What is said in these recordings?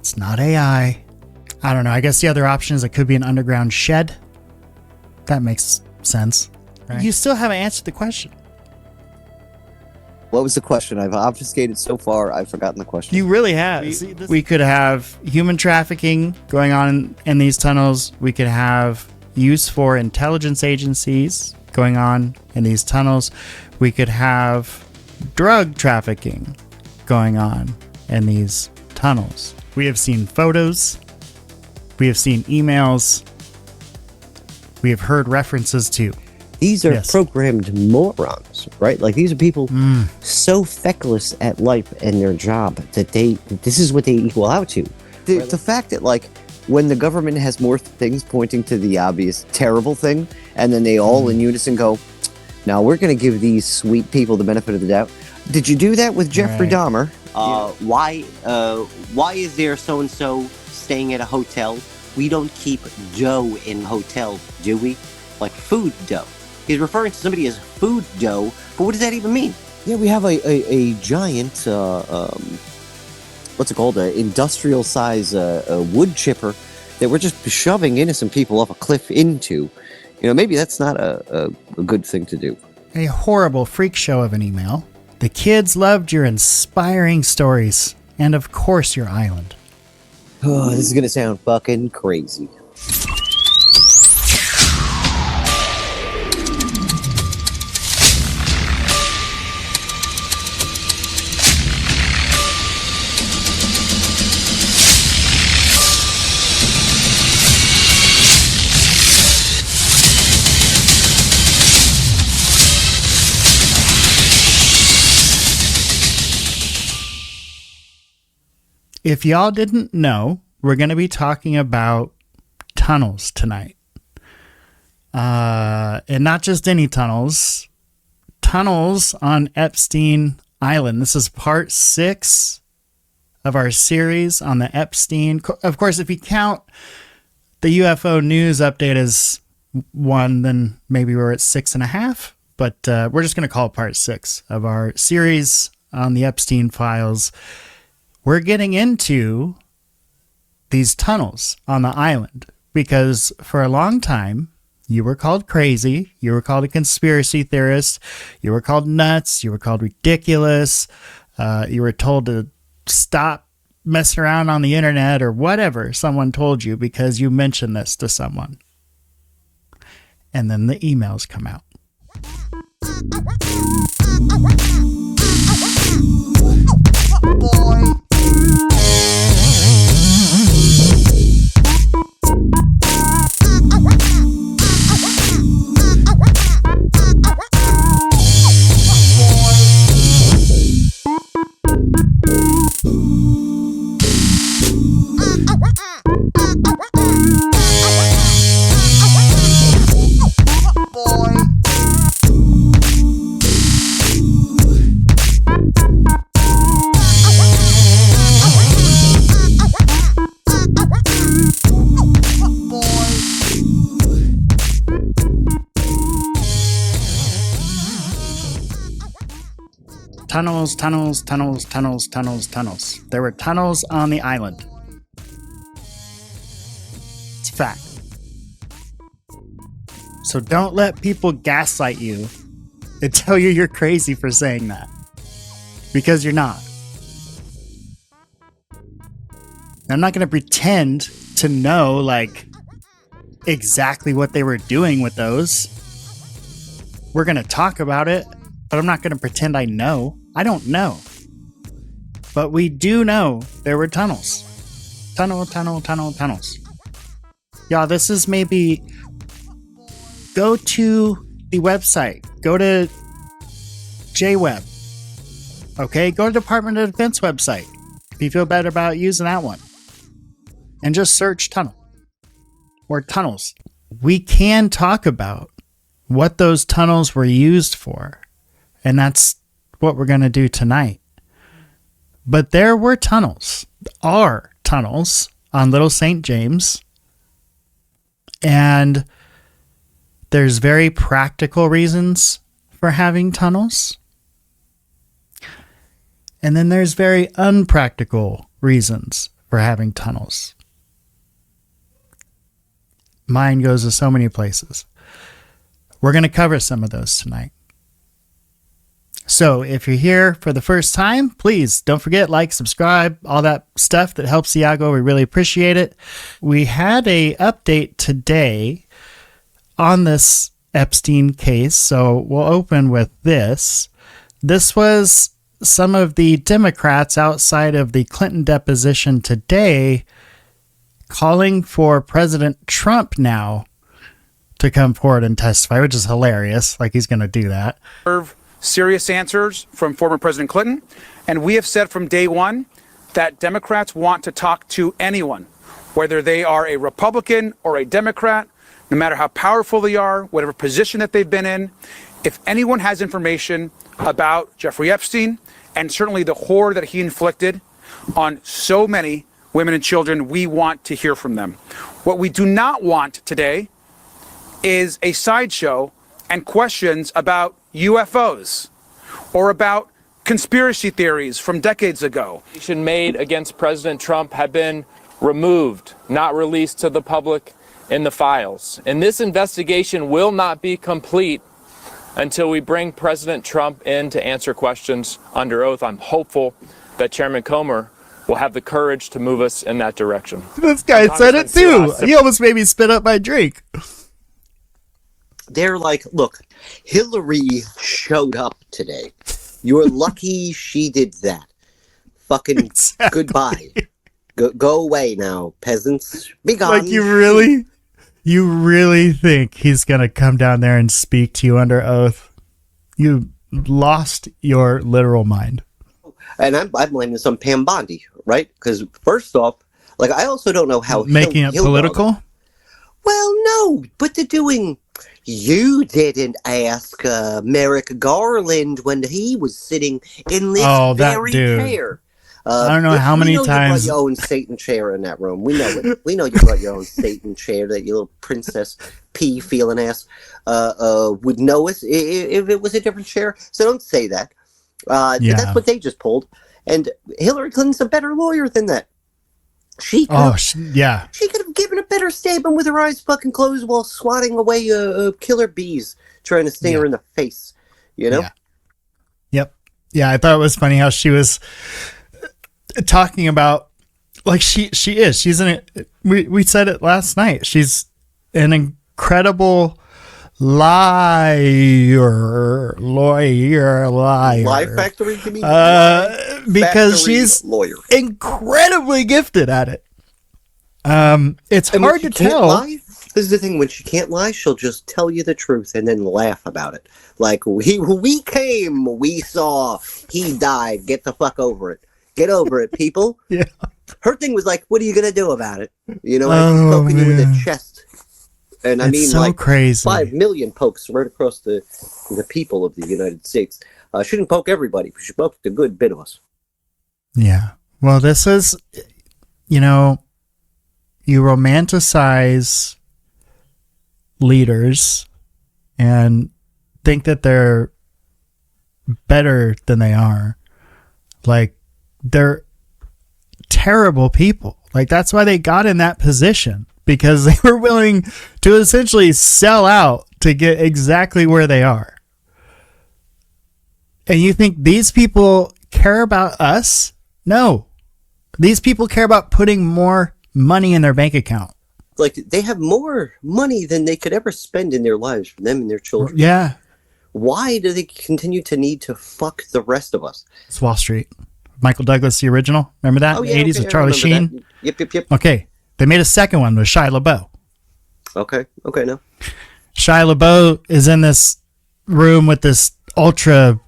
It's not AI. I don't know. I guess the other option is it could be an underground shed. That makes sense. Right? You still haven't answered the question. What was the question? I've obfuscated so far, I've forgotten the question. You really have. We could have human trafficking going on in these tunnels. We could have use for intelligence agencies going on in these tunnels. We could have drug trafficking going on in these tunnels. We have seen photos. We have seen emails. We have heard references to. These are programmed morons, right? Like, these are people so feckless at life and their job that this is what they equal out to. The fact that, like, when the government has more things pointing to the obvious terrible thing, and then they all in unison go, now we're going to give these sweet people the benefit of the doubt. Did you do that with Jeffrey Dahmer? Why is there so-and-so staying at a hotel? We don't keep dough in hotel, do we? Like food dough. He's referring to somebody as food dough, but what does that even mean? Yeah, we have a giant, what's it called, industrial size wood chipper that we're just shoving innocent people off a cliff into. You know, maybe that's not a good thing to do. A horrible freak show of an email. The kids loved your inspiring stories, and of course your island. Oh, this is going to sound fucking crazy. If y'all didn't know, we're going to be talking about tunnels tonight. And not just any tunnels. Tunnels on Epstein Island. This is part 6 of our series on the Epstein. Of course, if you count the UFO news update as 1, then maybe we're at 6.5. But we're just going to call it part 6 of our series on the Epstein files. We're getting into these tunnels on the island because for a long time, you were called crazy. You were called a conspiracy theorist. You were called nuts. You were called ridiculous. You were told to stop messing around on the internet or whatever someone told you because you mentioned this to someone. And then the emails come out. Boy. Tunnels, tunnels, tunnels, tunnels, tunnels, tunnels. There were tunnels on the island. It's a fact. So don't let people gaslight you and tell you you're crazy for saying that. Because you're not. I'm not going to pretend to know, like, exactly what they were doing with those. We're going to talk about it, but I'm not going to pretend I know. I don't know. But we do know there were tunnels. Tunnels. Y'all, this is maybe... Go to the website. Go to JWeb. Okay? Go to Department of Defense website. If you feel better about using that one. And just search tunnel. Or tunnels. We can talk about what those tunnels were used for. And that's what we're going to do tonight. But there were tunnels. Are tunnels on Little St. James. And there's very practical reasons for having tunnels. And then there's very unpractical reasons for having tunnels. Mine goes to so many places. We're going to cover some of those tonight. So if you're here for the first time, please don't forget, like, subscribe, all that stuff that helps Iago. We really appreciate it. We had a update today on this Epstein case, so we'll open with this. This was some of the Democrats outside of the Clinton deposition today calling for President Trump now to come forward and testify, which is hilarious. Like, he's going to do that. Serious answers from former President Clinton. And we have said from day one that Democrats want to talk to anyone, whether they are a Republican or a Democrat, no matter how powerful they are, whatever position that they've been in. If anyone has information about Jeffrey Epstein and certainly the horror that he inflicted on so many women and children, we want to hear from them. What we do not want today is a sideshow and questions about UFOs or about conspiracy theories from decades ago. Made against President Trump have been removed, not released to the public in the files. And this investigation will not be complete until we bring President Trump in to answer questions under oath. I'm hopeful that Chairman Comer will have the courage to move us in that direction. This guy said it too. He almost made me spit up my drink. They're like, look, Hillary showed up today. You're lucky she did that. Fucking Exactly. Goodbye. Go away now, peasants. Be gone. Like, you really think he's going to come down there and speak to you under oath? You lost your literal mind. And I'm blaming this on Pam Bondi, right? Because first off, like, I also don't know how Making it political? Well, no, but they're doing. You didn't ask Merrick Garland when he was sitting in this very chair. I don't know how many times. You brought your own Satan chair in that room. We know it. We know you brought your own Satan chair that your little princess pea feeling ass would know it if it was a different chair. So don't say that. That's what they just pulled. And Hillary Clinton's a better lawyer than that. She could have given a better statement with her eyes fucking closed while swatting away killer bees trying to sting her in the face. You know? Yeah. Yep. Yeah, I thought it was funny how she was talking about, like, she's we said it last night. She's an incredible liar. Lie factory, you mean? Because she's lawyer. Incredibly gifted at it. It's hard to tell. Lie, this is the thing. When she can't lie, she'll just tell you the truth and then laugh about it. Like, we came, we saw, he died. Get the fuck over it. Get over it, people. Yeah. Her thing was like, what are you going to do about it? You know, she's poking you in the chest. And I mean, so like, crazy. 5 million pokes right across the people of the United States. She didn't poke everybody, but she poked a good bit of us. Yeah. Well, this is, you romanticize leaders and think that they're better than they are. Like, they're terrible people. Like, that's why they got in that position, because they were willing to essentially sell out to get exactly where they are. And you think these people care about us? No. These people care about putting more money in their bank account. Like, they have more money than they could ever spend in their lives for them and their children. Yeah. Why do they continue to need to fuck the rest of us? It's Wall Street. Michael Douglas, the original. Remember that? Oh, in yeah, the 80s with Charlie Sheen? That. Yep. Okay. They made a second one with Shia LaBeouf. Okay, no. Shia LaBeouf is in this room with this ultra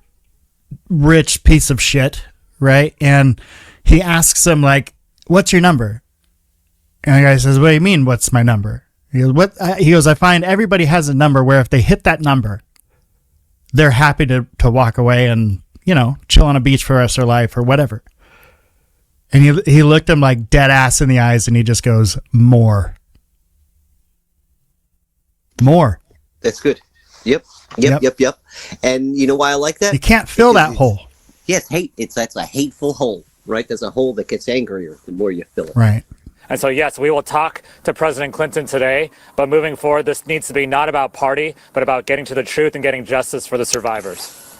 rich piece of shit, right? And he asks him, like, what's your number? And the guy says, what do you mean, what's my number? He goes, He goes, I find everybody has a number where if they hit that number, they're happy to walk away and, chill on a beach for the rest of their life or whatever. And he looked him like dead ass in the eyes and he just goes, more. That's good. Yep. And you know why I like that? You can't fill that hole. Yes, hate. That's a hateful hole. right? There's a hole that gets angrier the more you fill it. Right. And so, yes, we will talk to President Clinton today, but moving forward, this needs to be not about party, but about getting to the truth and getting justice for the survivors.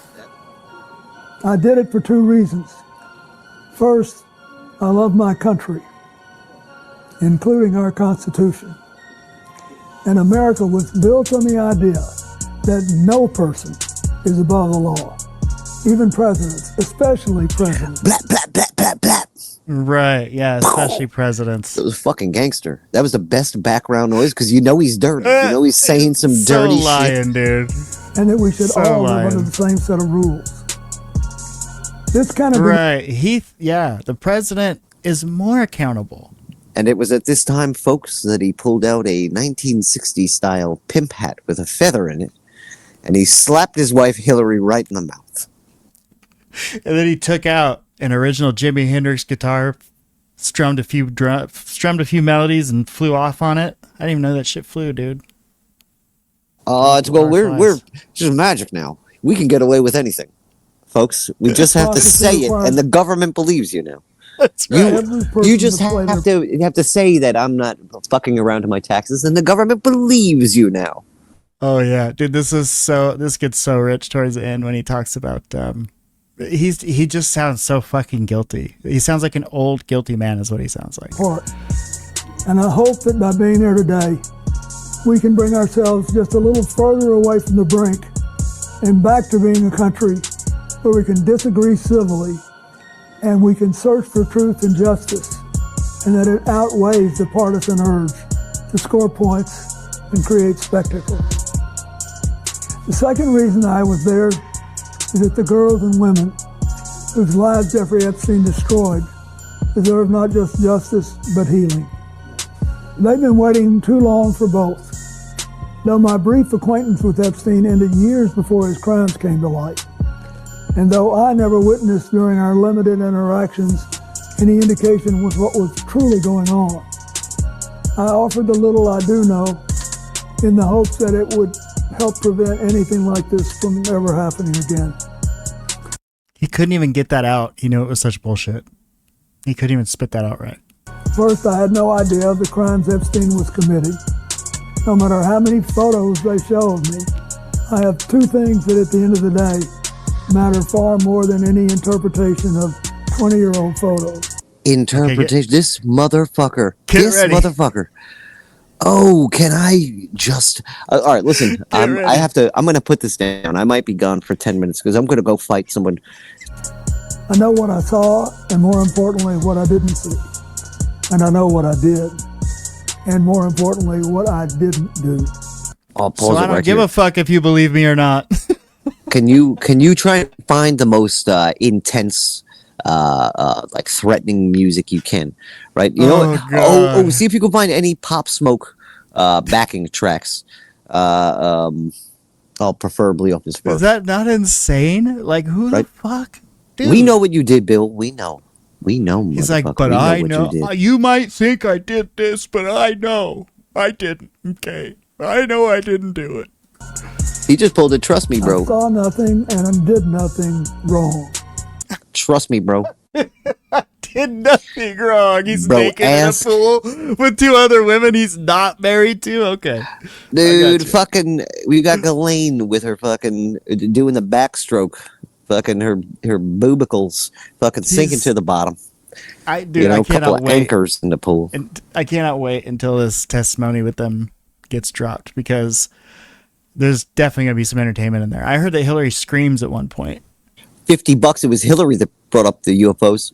I did it for two reasons. First, I love my country, including our Constitution. And America was built on the idea that no person is above the law, even presidents, especially presidents. Blah, blah, blah, blah, blah. Right. Yeah. Especially presidents. It was fucking gangster. That was the best background noise because you know he's dirty. You know he's saying some dirty lying, shit. dude. And that we should So all lying. live under the same set of rules. This kind of Right. The president is more accountable. And it was at this time, folks, that he pulled out a 1960s style pimp hat with a feather in it, and he slapped his wife Hillary right in the mouth. And then he took out an original Jimi Hendrix guitar, strummed a few melodies, and flew off on it. I didn't even know that shit flew, dude. We're just magic now. We can get away with anything, folks. We just have to say it, and the government believes you now. That's right. You just have to say that I'm not fucking around to my taxes, and the government believes you now. Oh yeah, dude. This gets so rich towards the end when he talks about he just sounds so fucking guilty. He sounds like an old guilty man is what he sounds like. part. And I hope that by being here today, we can bring ourselves just a little further away from the brink and back to being a country where we can disagree civilly and we can search for truth and justice, and that it outweighs the partisan urge to score points and create spectacle. The second reason I was there is that the girls and women whose lives Jeffrey Epstein destroyed deserve not just justice, but healing. They've been waiting too long for both. Though my brief acquaintance with Epstein ended years before his crimes came to light, and though I never witnessed during our limited interactions any indication of what was truly going on, I offered the little I do know in the hopes that it would help prevent anything like this from ever happening again. He couldn't even get that out. He knew it was such bullshit. He couldn't even spit that out right. First, I had no idea of the crimes Epstein was committing. No matter how many photos they show of me, I have two things that at the end of the day matter far more than any interpretation of 20-year-old photos. Interpretation. This motherfucker. Get ready. Motherfucker. Oh, can I just? All right, listen. I'm going to put this down. I might be gone for 10 minutes because I'm going to go fight someone. I know what I saw, and more importantly, what I didn't see. And I know what I did, and more importantly, what I didn't do. I'll pause So I it don't right give here. a fuck if you believe me or not. Can you try and find the most intense, like threatening music you can, right? You know what? God. See if you can find any Pop Smoke backing tracks. Preferably off his Is first. that not insane? Like, who Right. the fuck? Dude. We know what you did, Bill. We know. He's like, motherfucker. but We I what know. you did. You might think I did this, but I know I didn't. Okay. I know I didn't do it. He just pulled it. Trust me, I bro. saw nothing and I did nothing wrong. Trust me, bro. Did nothing wrong. He's Bro, naked in a pool with two other women he's not married to. Okay. Dude, you. fucking, we got Ghislaine with her fucking doing the backstroke. Fucking her boobicles fucking sinking to the bottom. I Couple cannot of wait. anchors in the pool. And I cannot wait until this testimony with them gets dropped because there's definitely going to be some entertainment in there. I heard that Hillary screams at one point. $50. It was Hillary that brought up the UFOs.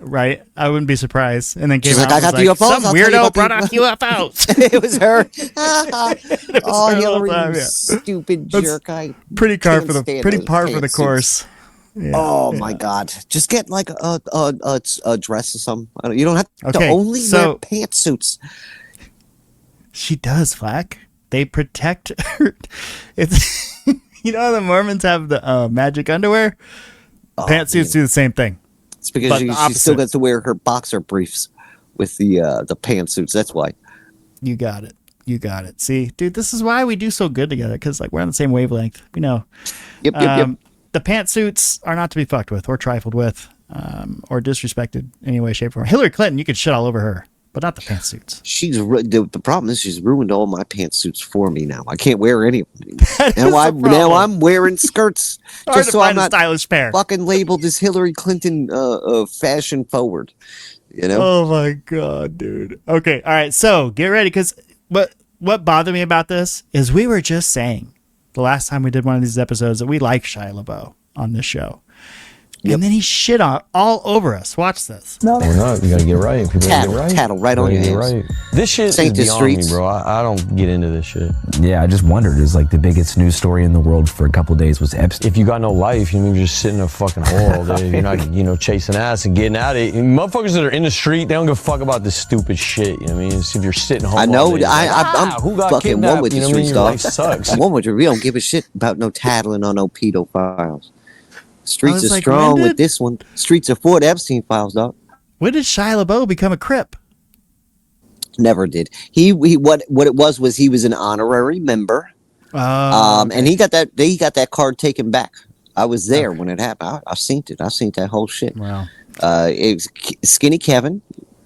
Right? I wouldn't be surprised. And then came She's out like, and I got the was UFOs. some I'll tell you weirdo about brought the- up UFOs. It was her. Oh, her the Hillary, whole time, you yeah. stupid That's jerk. I Pretty par can't for the stand pretty those par for the pantsuits. course. Yeah. Oh my God! Just get like a dress or something. You don't have to Okay, only so- wear pantsuits. She does, Flak. They protect her. It's you know how the Mormons have the magic underwear? Pantsuits do the same thing. It's because but she the still opposite. gets to wear her boxer briefs with the pantsuits. That's why. You got it. You got it. See, dude, this is why we do so good together because like we're on the same wavelength. We know. Yep. The pantsuits are not to be fucked with or trifled with. or disrespected in any way, shape, or form. Hillary Clinton, you could shit all over her, but not the pantsuits. The problem is she's ruined all my pantsuits for me now. I can't wear any of them anymore. Now I'm wearing skirts just so I'm not stylish pair. Fucking labeled as Hillary Clinton fashion forward. You know? Oh my god, dude. Okay, all right. So get ready, because what bothered me about this is we were just saying the last time we did one of these episodes that we like Shilabeau on this show. Yep. And then he shit all over us. Watch this. No. We're not. You gotta get right. People gotta get right. Tattle right on your hands. Right. This shit is beyond me, bro. I don't get into this shit. Yeah, I just wondered. It's like the biggest news story in the world for a couple of days was Epstein. If you got no life, you're just sitting in a fucking hole all day. You're not, chasing ass and getting at it. And motherfuckers that are in the street, they don't give a fuck about this stupid shit. You know what I mean? It's if you're sitting home. I know. All day, I'm who got fucking kidnapped? one with the streets, dog. Life sucks. I'm one with you. We don't give a shit about no tattling on no pedophiles. Streets are like, strong with this one. Streets are for the Epstein files, dog. When did Shilabeau become a Crip? Never did. He what it was he was an honorary member. And he got that card taken back. I was there when it happened. I've seen it. I've seen that whole shit. Wow. It was Skinny Kevin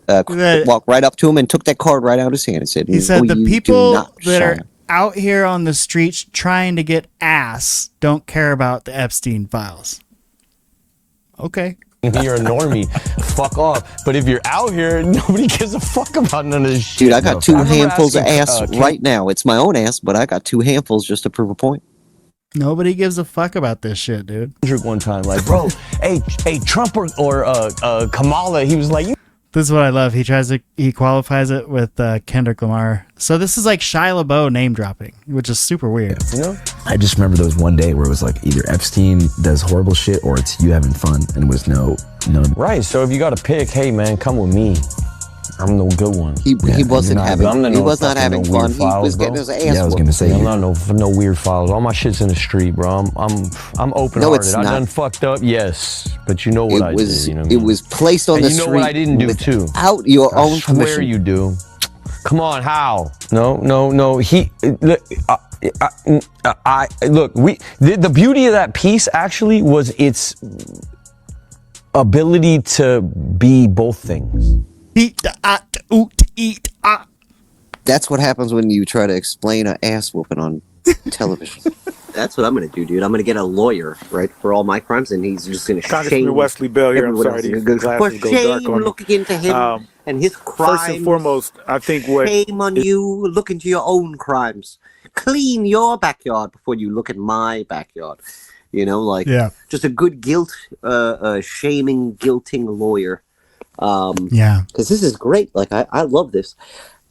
walked right up to him and took that card right out of his hand and said, he said the people that are out here on the streets trying to get ass don't care about the Epstein files. Okay. You're a normie. Fuck off. But if you're out here, nobody gives a fuck about none of this shit. Dude, I got two handfuls of ass right now. It's my own ass, but I got two handfuls just to prove a point. Nobody gives a fuck about this shit, dude. One time, like, bro, hey, Trump or Kamala, he was like, this is what I love. He qualifies it with Kendrick Lamar. So this is like Shilabeau name dropping, which is super weird. you know? I just remember there was one day where it was like either Epstein does horrible shit or it's you having fun, and it was no. Right. So if you got to pick, hey man, come with me. I'm the good one. He wasn't having. He was not having fun. He was getting his ass. Yeah, I was gonna say I'm not no weird files. All my shit's in the street, bro. I'm open hearted. I done fucked up, yes, but you know what I did. You know what I mean? It was placed on the street. You know what I didn't do too. Without your own permission. I swear you do. Come on, how? No. He look. The beauty of that piece actually was its ability to be both things. That's what happens when you try to explain an ass whooping on television. That's what I'm going to do, dude. I'm going to get a lawyer, right, for all my crimes, and he's just going to shame Wesley Bell here. I'm sorry, these glasses go dark on me. looking into him and his crimes. First and foremost, I think shame on you. Look into your own crimes. Clean your backyard before you look at my backyard. Just a good shaming, guilting lawyer. Because this is great. Like I love this.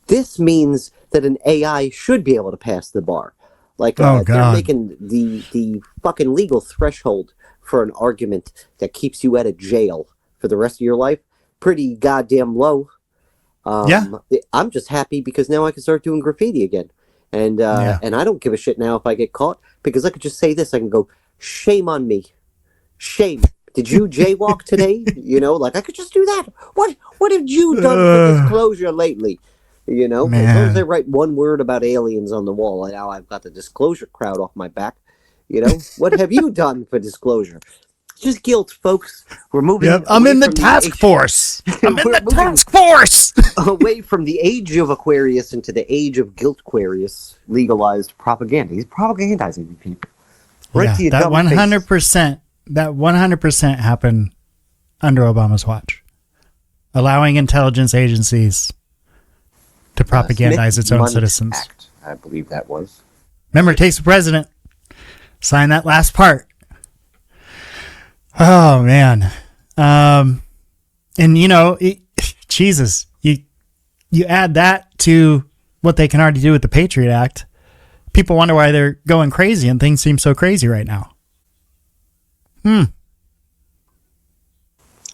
This means that an AI should be able to pass the bar. Like they're making the fucking legal threshold for an argument that keeps you out of jail for the rest of your life pretty goddamn low. I'm just happy because now I can start doing graffiti again, and I don't give a shit now if I get caught because I could just say this. I can go, shame on me, shame. Did you jaywalk today? I could just do that. What have you done for disclosure lately? As long as I write one word about aliens on the wall, now I've got the disclosure crowd off my back. What have you done for disclosure? It's just guilt, folks. We're moving. I'm in the task force. I'm in the task force. Away from the age of Aquarius into the age of guilt Aquarius, legalized propaganda. He's propagandizing people. Right to that 100%. That 100% happened under Obama's watch, allowing intelligence agencies to propagandize its own citizens. Act, I believe that was. Remember, it takes the president. Sign that last part. Oh, man. Jesus, you add that to what they can already do with the Patriot Act. People wonder why they're going crazy and things seem so crazy right now.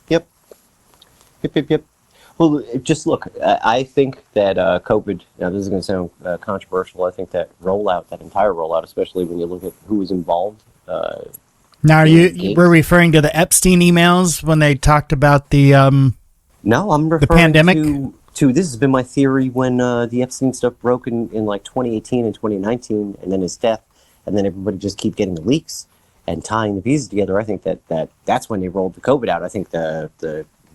Yep. Well, just look, I think that COVID, now this is going to sound controversial, I think that entire rollout, especially when you look at who was involved. Now, we're referring to the Epstein emails when they talked about the No, I'm referring the pandemic? to this has been my theory when the Epstein stuff broke in like 2018 and 2019, and then his death, and then everybody just keep getting the leaks. and tying the pieces together, I think that's when they rolled the COVID out. I think the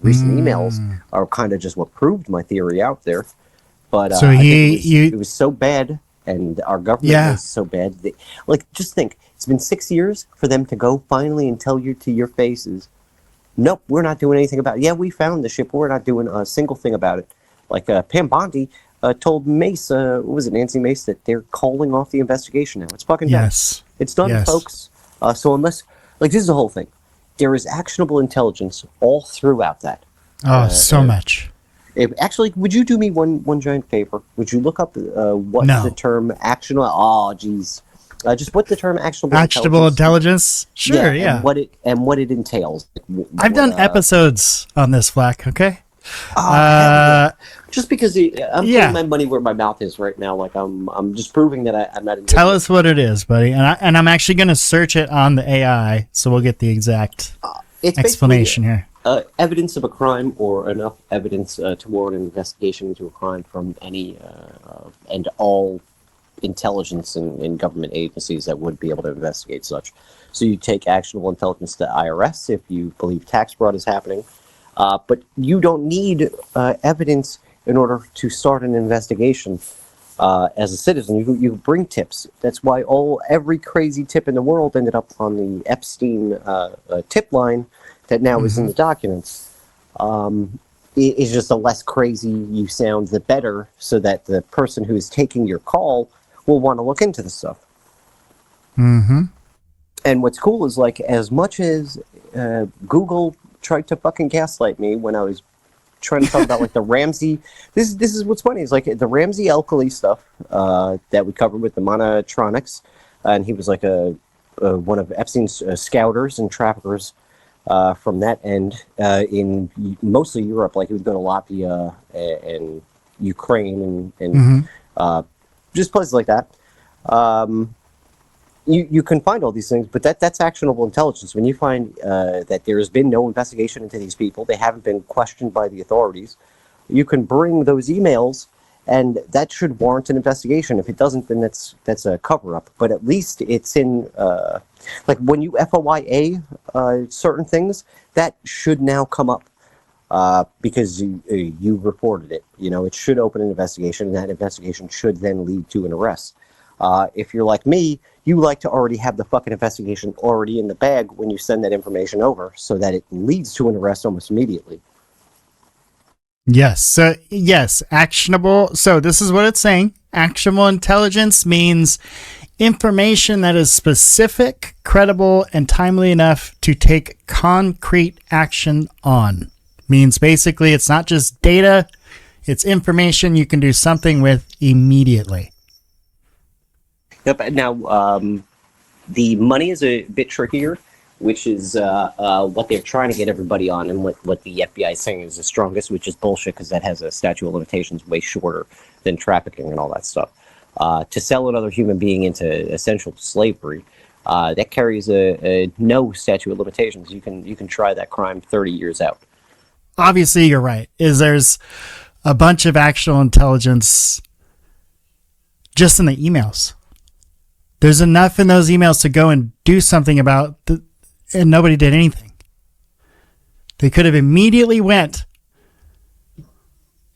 recent emails are kind of just what proved my theory out there. But So I think it was so bad, and our government was so bad. Like, just think, it's been 6 years for them to go finally and tell you to your faces, nope, we're not doing anything about it. Yeah, we found the ship, we're not doing a single thing about it. Like Pam Bondi told Mace, what was it, Nancy Mace, that they're calling off the investigation now. It's fucking done. It's done, folks. So unless, like, this is the whole thing. There is actionable intelligence all throughout that. Oh, so much. Actually, would you do me one giant favor? Would you look up what the term actionable? Oh, geez, just what the term actionable intelligence. Sure, yeah. And what it entails. I've done episodes on this, Flak. Okay. Just because I'm putting my money where my mouth is right now. Like I'm just proving that I'm not. Tell us what it is, buddy, and I'm actually going to search it on the AI, so we'll get the exact explanation here. Evidence of a crime or enough evidence to warrant an investigation into a crime from any and all intelligence and government agencies that would be able to investigate such. So you take actionable intelligence to IRS if you believe tax fraud is happening, but you don't need evidence in order to start an investigation. As a citizen, you bring tips. That's why every crazy tip in the world ended up on the Epstein tip line that now is in the documents. It's just the less crazy you sound, the better, so that the person who is taking your call will want to look into the stuff. And what's cool is, like, as much as Google tried to fucking gaslight me when I was trying to talk about, like, the Ramsey, this is what's funny, is like the Ramsey Alkali stuff that we covered with the Monotronics, and he was like one of Epstein's scouters and traffickers from that end in mostly Europe. Like, he was going to Latvia and Ukraine and just places like that. You can find all these things, but that's actionable intelligence. When you find that there has been no investigation into these people, they haven't been questioned by the authorities, you can bring those emails, and that should warrant an investigation. If it doesn't, then that's a cover-up. But at least it's in, like, when you FOIA certain things, that should now come up because you reported it. You know, it should open an investigation, and that investigation should then lead to an arrest. If you're like me, you like to already have the fucking investigation already in the bag when you send that information over, so that it leads to an arrest almost immediately. Yes. So, yes, actionable. So this is what it's saying. Actionable intelligence means information that is specific, credible, and timely enough to take concrete action on. Means basically it's not just data, it's information you can do something with immediately. Yep. Now, the money is a bit trickier, which is what they're trying to get everybody on, and what the FBI is saying is the strongest, which is bullshit, because that has a statute of limitations way shorter than trafficking and all that stuff. To sell another human being into essential slavery, that carries a no statute of limitations. You can try that crime 30 years out. Obviously, you're right. There's a bunch of actual intelligence just in the emails. There's enough in those emails to go and do something about, and nobody did anything. They could have immediately went.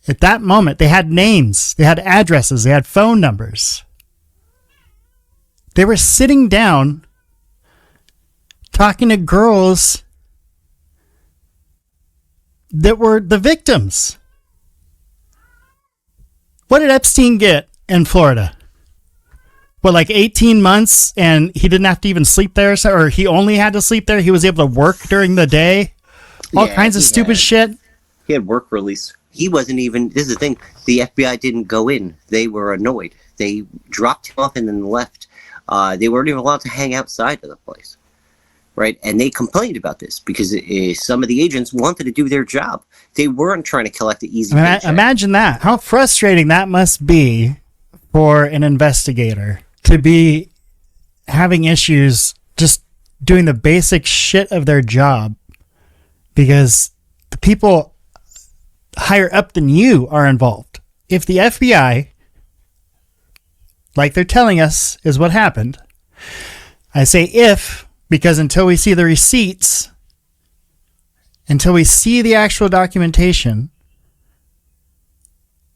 At that moment, they had names, they had addresses, they had phone numbers. They were sitting down, talking to girls that were the victims. What did Epstein get in Florida? What, like 18 months, and he didn't have to even sleep there, or he only had to sleep there? He was able to work during the day? All kinds of stupid shit. He had work release. He wasn't even, this is the thing, the FBI didn't go in. They were annoyed. They dropped him off and then left. They weren't even allowed to hang outside of the place. Right? And they complained about this because some of the agents wanted to do their job. They weren't trying to collect the easy paycheck. Imagine that. How frustrating that must be for an investigator to be having issues just doing the basic shit of their job because the people higher up than you are involved. If the FBI, like they're telling us is what happened, I say if, Because until we see the receipts, until we see the actual documentation,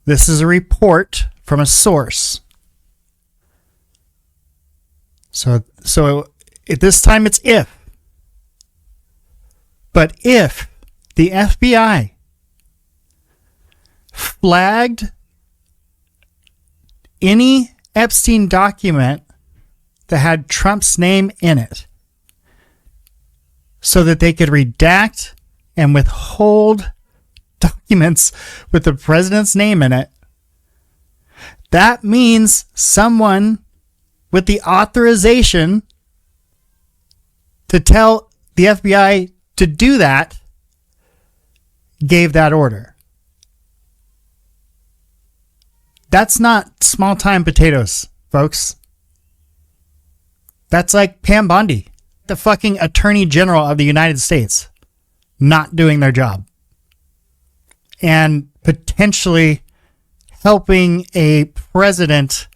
this is a report from a source. So at this time it's if. But if the FBI flagged any Epstein document that had Trump's name in it so that they could redact and withhold documents with the president's name in it, that means someone with the authorization to tell the FBI to do that gave that order. That's not small time potatoes, folks. That's like Pam Bondi, the fucking Attorney General of the United States, not doing their job and potentially helping a president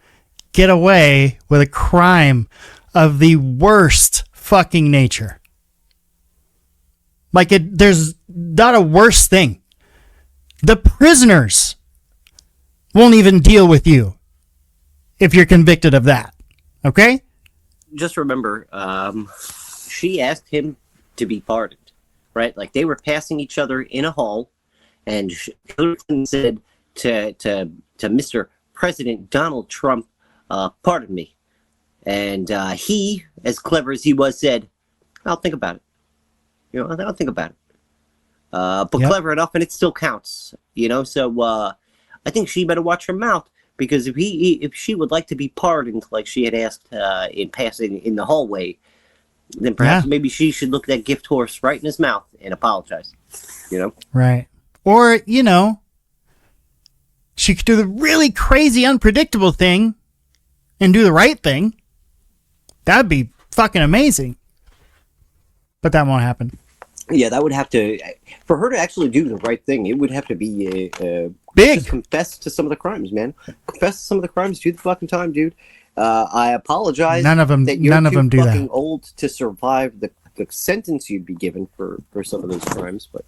get away with a crime of the worst fucking nature. Like, there's not a worse thing. The prisoners won't even deal with you if you're convicted of that. Okay? Just remember, she asked him to be pardoned, right? Like, they were passing each other in a hall, and Hillary Clinton said to Mr. President Donald Trump, pardon me. And he, as clever as he was, said, I'll think about it. You know, I'll think about it. But clever enough, and it still counts. You know, so I think she better watch her mouth, because if she would like to be pardoned, like she had asked in passing in the hallway, then perhaps maybe she should look that gift horse right in his mouth and apologize. You know, right? Or, you know, she could do the really crazy, unpredictable thing and do the right thing. That'd be fucking amazing. But that won't happen. Yeah, that would have to, for her to actually do the right thing, it would have to be big. Just confess to some of the crimes, man. Confess to some of the crimes. Do the fucking time, dude. I apologize. None of them. That you're none of them do fucking that. Old to survive the sentence you'd be given for some of those crimes, but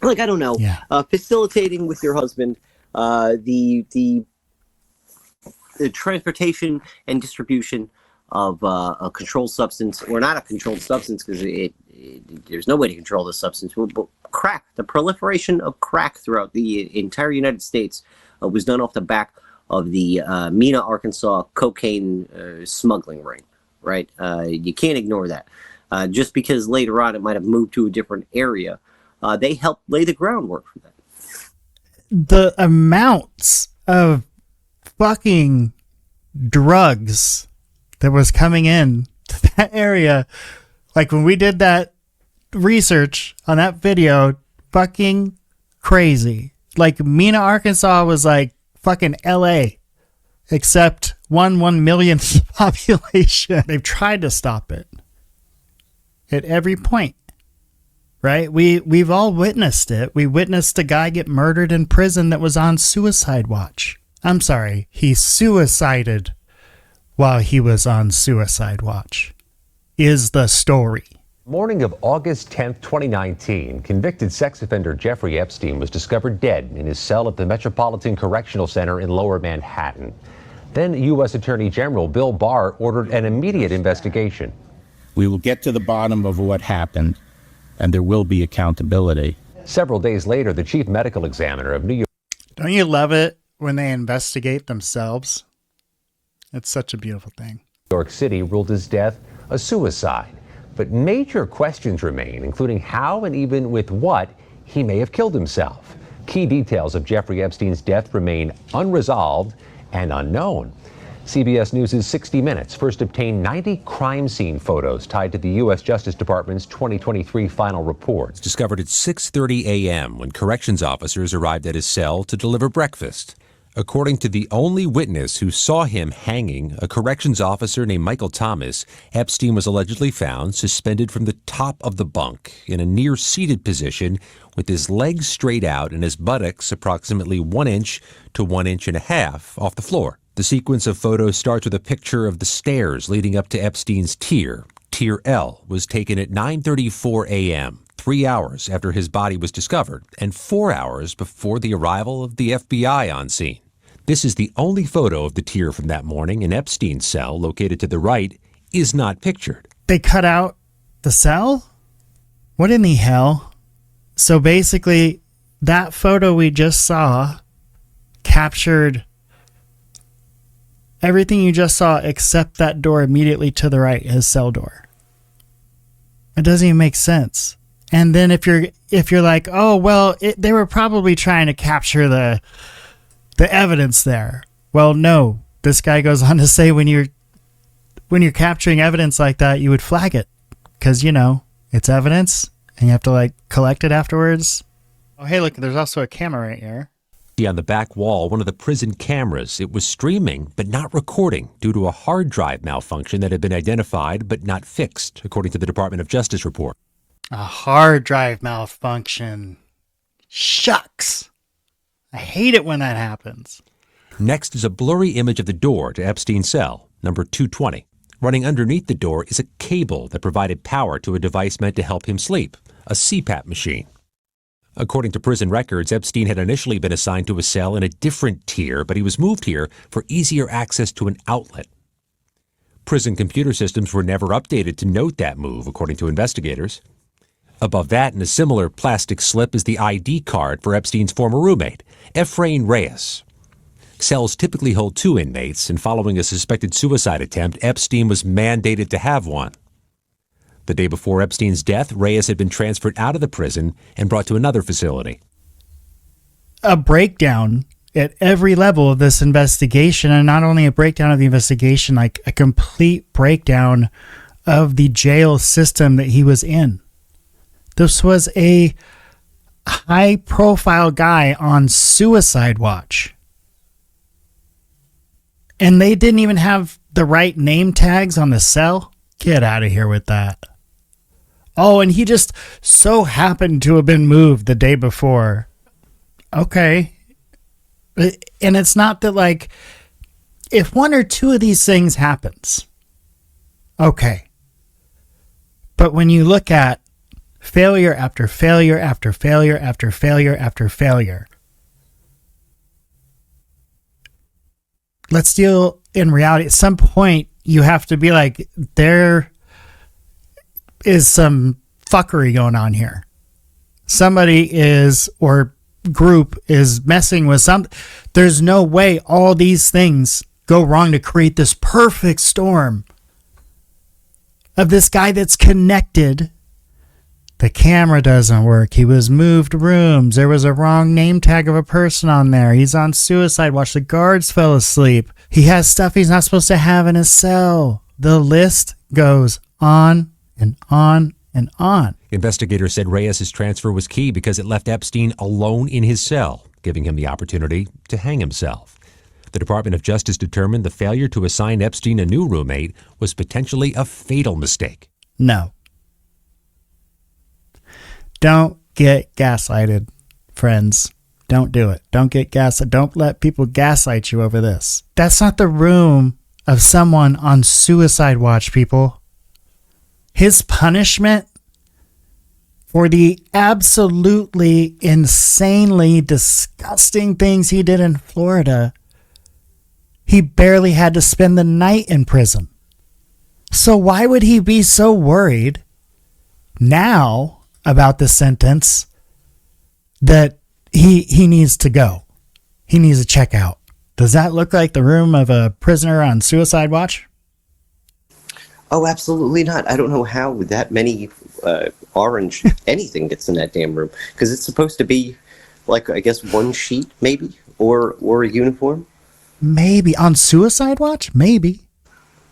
like, I don't know. Yeah. Facilitating with your husband, the transportation and distribution of a controlled substance, or not a controlled substance, because there's no way to control this substance. But crack, the proliferation of crack throughout the entire United States was done off the back of the Mina, Arkansas cocaine smuggling ring, right? You can't ignore that. Just because later on it might have moved to a different area, they helped lay the groundwork for that. The amounts of fucking drugs that was coming in to that area, like when we did that research on that video, fucking crazy. Like, Mina, Arkansas was like fucking LA, except 1 millionth population. They've tried to stop it at every point, right? We've all witnessed it. We witnessed a guy get murdered in prison that was on suicide watch. I'm sorry, he suicided while he was on suicide watch, is the story. Morning of August 10th, 2019, convicted sex offender Jeffrey Epstein was discovered dead in his cell at the Metropolitan Correctional Center in Lower Manhattan. Then U.S. Attorney General Bill Barr ordered an immediate investigation. We will get to the bottom of what happened, and there will be accountability. Several days later, the chief medical examiner of New York... Don't you love it when they investigate themselves? It's such a beautiful thing. New York City ruled his death a suicide. But major questions remain, including how and even with what he may have killed himself. Key details of Jeffrey Epstein's death remain unresolved and unknown. CBS News' 60 Minutes first obtained 90 crime scene photos tied to the U.S. Justice Department's 2023 final report. Discovered at 6:30 a.m. when corrections officers arrived at his cell to deliver breakfast. According to the only witness who saw him hanging, a corrections officer named Michael Thomas, Epstein was allegedly found suspended from the top of the bunk in a near-seated position with his legs straight out and his buttocks approximately 1 inch to 1.5 inches off the floor. The sequence of photos starts with a picture of the stairs leading up to Epstein's tier, Tier L was taken at 9:34 a.m., 3 hours after his body was discovered, and 4 hours before the arrival of the FBI on scene. This is the only photo of the tier from that morning, and Epstein's cell, located to the right, is not pictured. They cut out the cell? What in the hell? So basically, that photo we just saw captured everything you just saw except that door immediately to the right, his cell door. It doesn't even make sense. And then if you're like, oh well, they were probably trying to capture the evidence there. Well, no. This guy goes on to say when you're capturing evidence like that, you would flag it because it's evidence and you have to collect it afterwards. Oh, hey, look, there's also a camera right here. On the back wall, one of the prison cameras, it was streaming but not recording due to a hard drive malfunction that had been identified but not fixed, according to the Department of Justice report. A hard drive malfunction. Shucks. I hate it when that happens. Next is a blurry image of the door to Epstein's cell, number 220. Running underneath the door is a cable that provided power to a device meant to help him sleep, a CPAP machine. According to prison records, Epstein had initially been assigned to a cell in a different tier, but he was moved here for easier access to an outlet. Prison computer systems were never updated to note that move, according to investigators. Above that, in a similar plastic slip, is the ID card for Epstein's former roommate, Efrain Reyes. Cells typically hold 2 inmates, and following a suspected suicide attempt, Epstein was mandated to have one. The day before Epstein's death, Reyes had been transferred out of the prison and brought to another facility. A breakdown at every level of this investigation, and not only a breakdown of the investigation, like a complete breakdown of the jail system that he was in. This was a high-profile guy on suicide watch. And they didn't even have the right name tags on the cell? Get out of here with that. Oh, and he just so happened to have been moved the day before. Okay. And it's not that, if one or two of these things happens, okay. But when you look at failure after failure after failure after failure after failure, let's deal in reality. At some point, you have to be like, there is some fuckery going on here. Somebody is, or group is messing with some. There's no way all these things go wrong to create this perfect storm of this guy that's connected. The camera doesn't work. He was moved rooms. There was a wrong name tag of a person on there. He's on suicide watch. The guards fell asleep. He has stuff he's not supposed to have in his cell. The list goes on and on and on. Investigators said Reyes' transfer was key because it left Epstein alone in his cell, giving him the opportunity to hang himself. The Department of Justice determined the failure to assign Epstein a new roommate was potentially a fatal mistake. No. Don't get gaslighted, friends. Don't do it. Don't get gaslit. Don't let people gaslight you over this. That's not the room of someone on suicide watch, people. His punishment for the absolutely insanely disgusting things he did in Florida, he barely had to spend the night in prison. So why would he be so worried now about the sentence that he needs to go? He needs to check out. Does that look like the room of a prisoner on suicide watch? Oh, absolutely not. I don't know how that many orange anything gets in that damn room, because it's supposed to be I guess one sheet maybe, or a uniform. Maybe on suicide watch, maybe.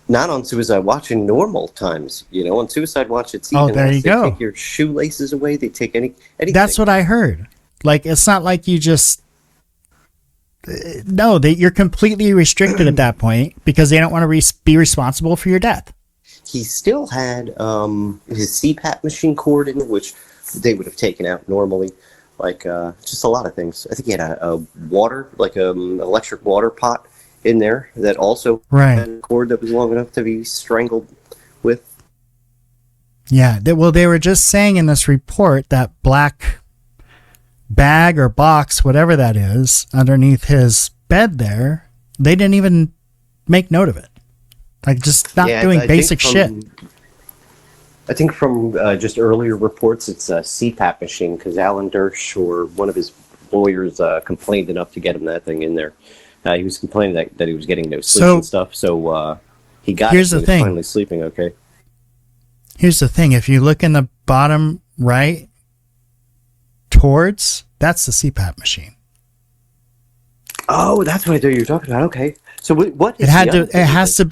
Not on suicide watch in normal times. On suicide watch, it's even there you go. They take your shoelaces away. They take anything. That's what I heard. It's not like you just... No, you're completely restricted at that point because they don't want to be responsible for your death. He still had his CPAP machine cord in, which they would have taken out normally. Just a lot of things. I think he had a water, an electric water pot in there that also had a cord that was long enough to be strangled with. Yeah. They were just saying in this report that black bag or box, whatever that is, underneath his bed there, they didn't even make note of it. Like, just not doing basic shit. I think from just earlier reports, it's a CPAP machine, because Alan Dersh, or one of his lawyers, complained enough to get him that thing in there. He was complaining that he was getting no sleep and stuff, so he got here's it, the thing. Finally sleeping okay. Here's the thing. If you look in the bottom right towards, that's the CPAP machine. Oh, that's what I thought you were talking about. Okay. So what? It has to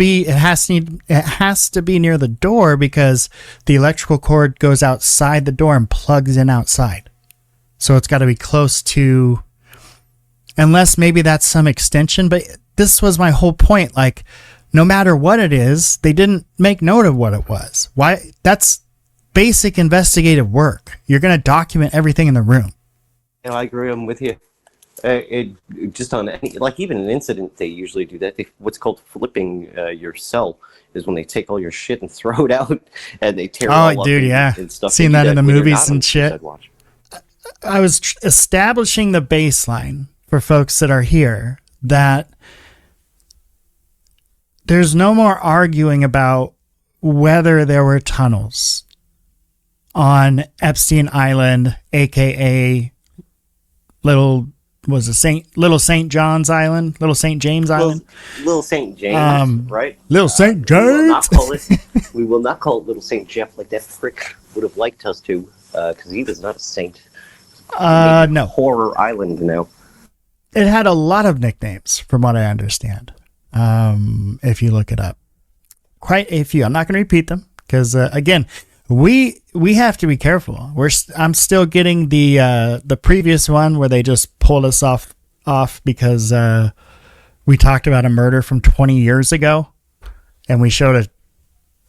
be near the door, because the electrical cord goes outside the door and plugs in outside. So it's got to be close to, unless maybe that's some extension, but this was my whole point. Like, no matter what it is, they didn't make note of what it was. Why? That's basic investigative work. You're going to document everything in the room. Yeah, I agree. I'm with you. Just on any, like, even an incident, they usually do that. What's called flipping your cell is when they take all your shit and throw it out, and they tear it all up. Dude, yeah. And stuff. Seen that in the movies and shit. I was establishing the baseline for folks that are here, that there's no more arguing about whether there were tunnels on Epstein Island, aka Little St. John's Island, Little St. James Island, Little St. James, right? Little St. James. We will not call it Little St. Jeff, like that prick would have liked us to, because he was not a saint. No. Horror Island now. It had a lot of nicknames, from what I understand. If you look it up, quite a few. I'm not going to repeat them, because again, we have to be careful. I'm still getting the previous one where they just pulled us off because we talked about a murder from 20 years ago, and we showed a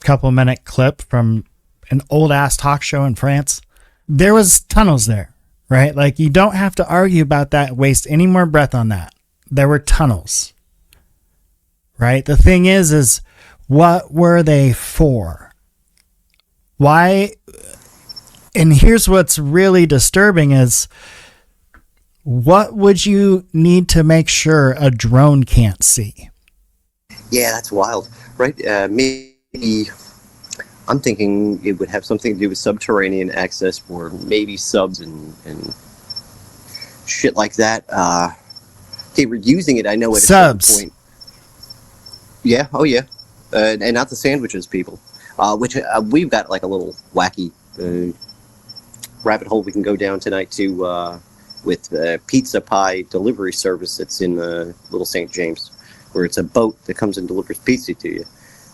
couple-minute clip from an old-ass talk show in France. There was tunnels there, right? Like, you don't have to argue about that, waste any more breath on that. There were tunnels, right? The thing is what were they for? Why? And here's what's really disturbing is, what would you need to make sure a drone can't see? Yeah, that's wild, right? Maybe I'm thinking it would have something to do with subterranean access for maybe subs and shit like that. They were using it, I know, at subs. a certain point. Yeah, oh yeah. And not the sandwiches people. Which we've got like a little wacky rabbit hole we can go down tonight too, with pizza pie delivery service that's in Little St. James, where it's a boat that comes and delivers pizza to you.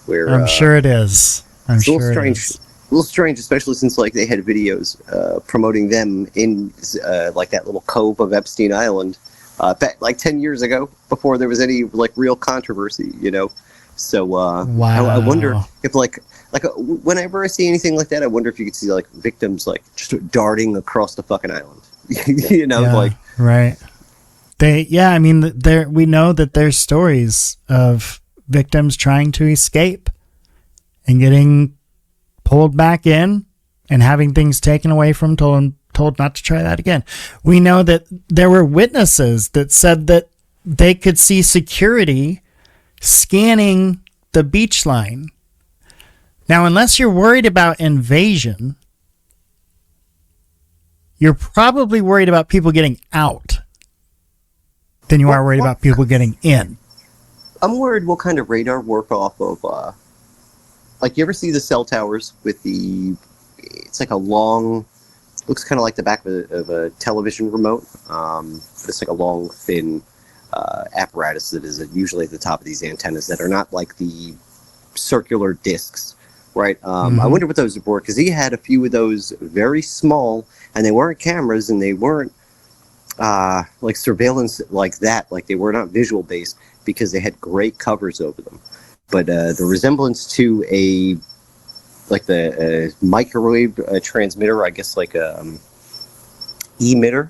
Where I'm sure it is. It's a little strange, especially since like they had videos promoting them in like that little cove of Epstein Island, back, like 10 years ago, before there was any like real controversy, you know. So wow. I wonder if like whenever I see anything like that, I wonder if you could see like victims like just darting across the fucking island. You know, yeah, like right. I mean, we know that there's stories of victims trying to escape and getting pulled back in and having things taken away from them, told not to try that again. We know that there were witnesses that said that they could see security scanning the beach line. Now, unless you're worried about invasion, you're probably worried about people getting out than you are worried about people getting in. I'm worried what kind of radar work off of, like, you ever see the cell towers with it's like a long, looks kind of like the back of a television remote. It's like a long, thin apparatus that is usually at the top of these antennas that are not like the circular discs, right? I wonder what those were, because he had a few of those very small, and they weren't cameras, and they weren't like surveillance like that, like they were not visual based, because they had great covers over them. But the resemblance to the microwave transmitter, I guess like emitter,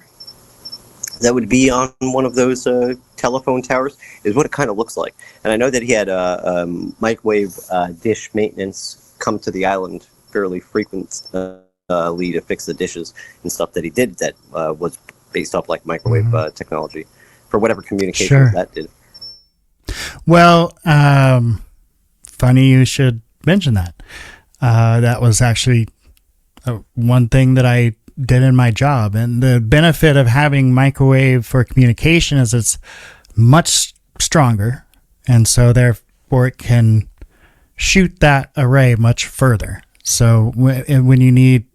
that would be on one of those telephone towers, is what it kind of looks like. And I know that he had microwave dish maintenance come to the island fairly frequent to fix the dishes and stuff that he did that was based off like microwave technology for whatever communication that did. Well, funny you should mention that. That was actually one thing that I did in my job. And the benefit of having microwave for communication is it's much stronger. And so therefore it can shoot that array much further. So when you need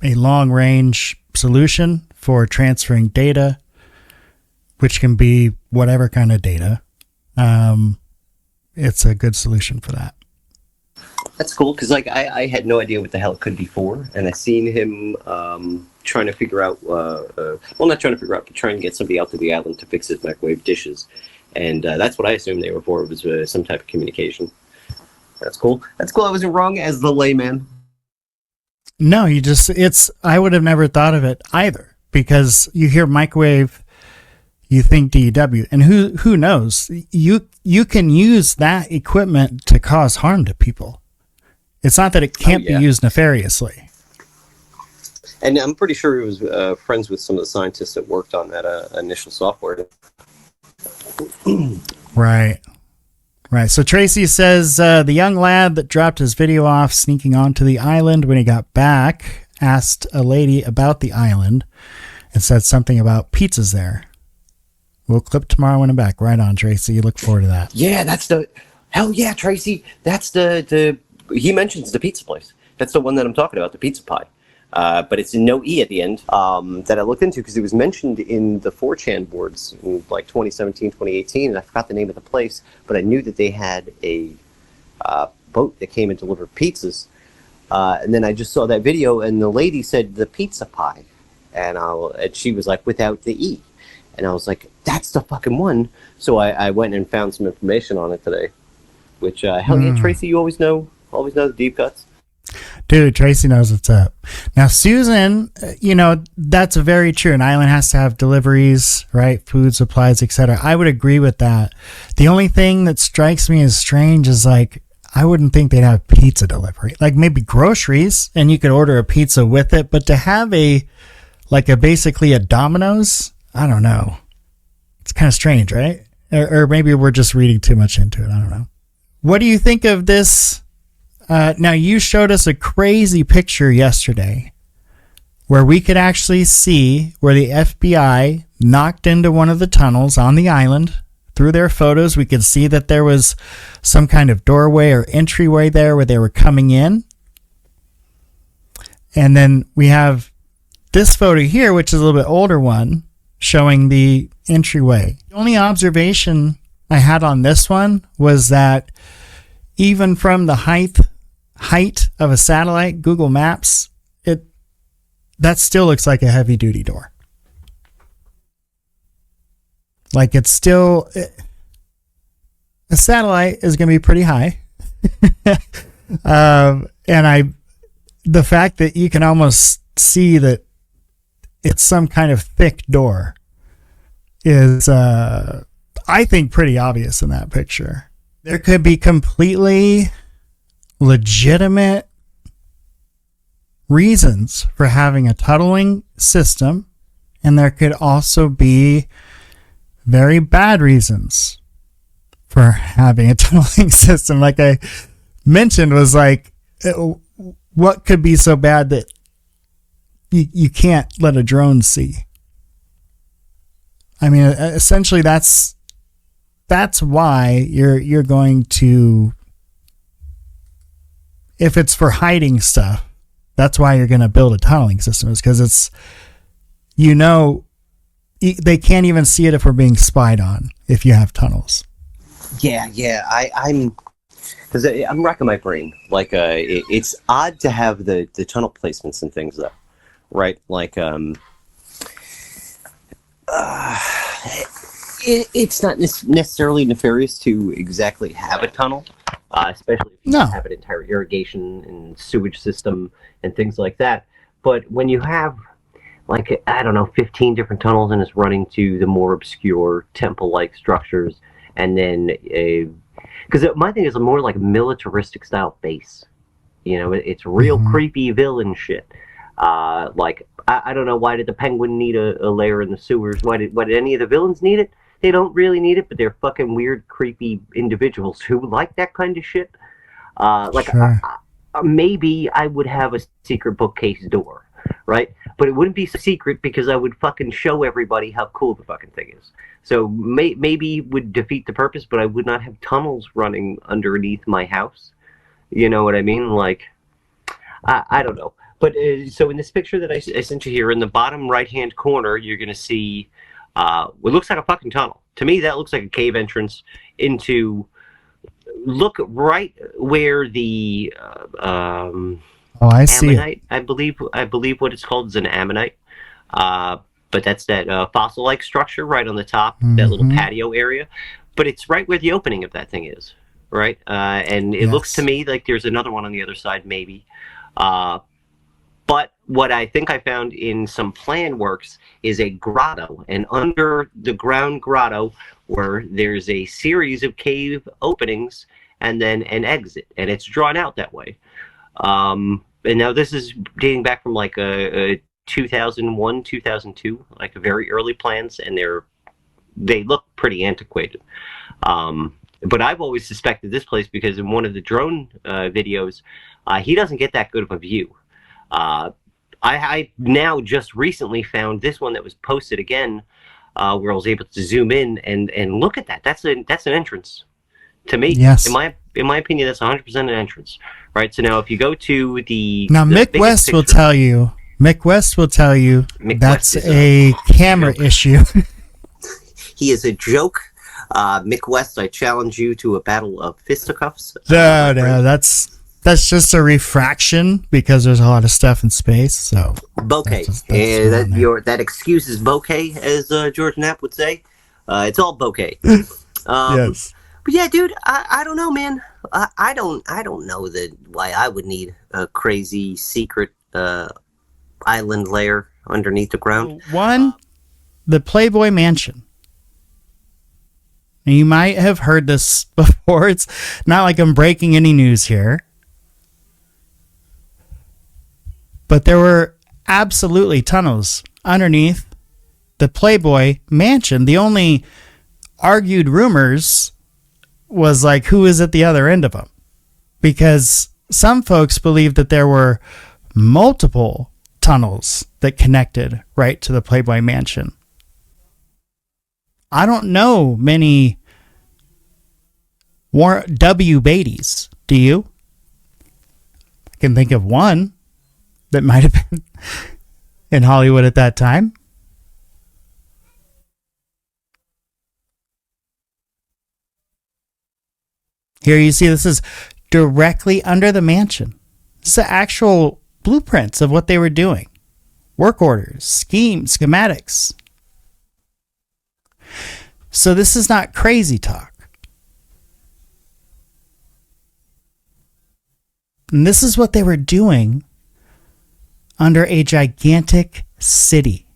a long range solution for transferring data, which can be whatever kind of data, it's a good solution for that. That's cool, because like I had no idea what the hell it could be for, and I seen him trying to figure out, not trying to figure out, but trying to get somebody out to the island to fix his microwave dishes, and that's what I assumed they were for. It was some type of communication. That's cool. That's cool. I wasn't wrong as the layman. No, I would have never thought of it either, because you hear microwave, you think DEW, and who knows? You can use that equipment to cause harm to people. It's not that it can't be used nefariously. And I'm pretty sure he was friends with some of the scientists that worked on that initial software. Right. So Tracy says the young lad that dropped his video off sneaking onto the island when he got back asked a lady about the island and said something about pizzas there. We'll clip tomorrow when I'm back. Right on, Tracy. You look forward to that. Yeah, hell yeah, Tracy. That's he mentions the pizza place. That's the one that I'm talking about, the pizza pie. But it's no E at the end that I looked into because it was mentioned in the 4chan boards in like 2017, 2018, and I forgot the name of the place, but I knew that they had a boat that came and delivered pizzas. And then I just saw that video, and the lady said the pizza pie, and she was like, without the E. And I was like, that's the fucking one. So I went and found some information on it today, which, hell yeah, Tracy, you always know the deep cuts. Dude, Tracy knows what's up. Now, Susan, that's very true. An island has to have deliveries, right? Food, supplies, etc. I would agree with that. The only thing that strikes me as strange is like, I wouldn't think they'd have pizza delivery. Like maybe groceries, and you could order a pizza with it. But to have basically a Domino's, I don't know. It's kind of strange, right? Or maybe we're just reading too much into it. I don't know. What do you think of this? Now, you showed us a crazy picture yesterday where we could actually see where the FBI knocked into one of the tunnels on the island. Through their photos, we could see that there was some kind of doorway or entryway there where they were coming in. And then we have this photo here, which is a little bit older one, showing the entryway. The only observation I had on this one was that even from the height of a satellite, Google Maps, that still looks like a heavy duty door. Like it's still, a satellite is going to be pretty high. And the fact that you can almost see that it's some kind of thick door is, I think, pretty obvious in that picture. There could be completely legitimate reasons for having a tunneling system, and there could also be very bad reasons for having a tunneling system. Like I mentioned, was like, what could be so bad that you can't let a drone see? I mean, essentially that's why you're going to, if it's for hiding stuff, that's why you're going to build a tunneling system, is because it's, they can't even see it if we're being spied on if you have tunnels. Yeah, I'm racking my brain. Like, it's odd to have the tunnel placements and things, though, right? Like, it's not necessarily nefarious to exactly have a tunnel, especially if you have an entire irrigation and sewage system and things like that. But when you have, 15 different tunnels and it's running to the more obscure temple-like structures, and then because my thing is more like a militaristic style base, It's real creepy villain shit. Like, I don't know, why did the Penguin need a lair in the sewers? Why did any of the villains need it? They don't really need it, but they're fucking weird, creepy individuals who like that kind of shit. Sure. Maybe I would have a secret bookcase door, right? But it wouldn't be secret because I would fucking show everybody how cool the fucking thing is. So maybe would defeat the purpose, but I would not have tunnels running underneath my house. You know what I mean? Like, I don't know. But so in this picture that I sent you here, in the bottom right-hand corner, you're going to see what looks like a fucking tunnel. To me, that looks like a cave entrance into... Look right where the I see ammonite, I believe what it's called is an ammonite. But that's that fossil-like structure right on the top, that little patio area. But it's right where the opening of that thing is, right? And it looks to me like there's another one on the other side, maybe. But what I think I found in some plan works is a grotto, and under the ground grotto where there's a series of cave openings and then an exit, and it's drawn out that way. And now this is dating back from like a 2001, 2002, like very early plans, and they look pretty antiquated. But I've always suspected this place because in one of the drone videos, he doesn't get that good of a view. I now just recently found this one that was posted again, where I was able to zoom in and look at that. That's an entrance to me. Yes. In my opinion, that's 100% an entrance. Right. So now if you go to the Mick West will tell you. Mick West will tell you that's a camera issue. He is a joke. Mick West, I challenge you to a battle of fisticuffs. No, that's just a refraction because there's a lot of stuff in space. So bokeh. That excuses bokeh, as George Knapp would say. It's all bokeh. Yes. But yeah, dude, I don't know, man. I don't know why I would need a crazy secret island lair underneath the ground. One, the Playboy Mansion. You might have heard this before. It's not like I'm breaking any news here. But there were absolutely tunnels underneath the Playboy Mansion. The only argued rumors was like, who is at the other end of them? Because some folks believed that there were multiple tunnels that connected right to the Playboy Mansion. I don't know many W. Beatties. Do you? I can think of one that might have been in Hollywood at that time. Here you see this is directly under the mansion. This is the actual blueprints of what they were doing. Work orders, schemes, schematics. So this is not crazy talk. And this is what they were doing under a gigantic city.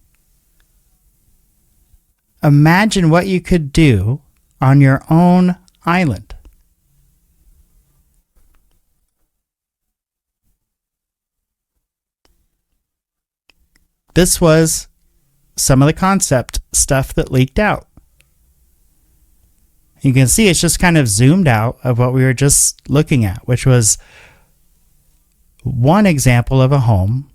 Imagine what you could do on your own island. This was some of the concept stuff that leaked out. You can see it's just kind of zoomed out of what we were just looking at, which was one example of a home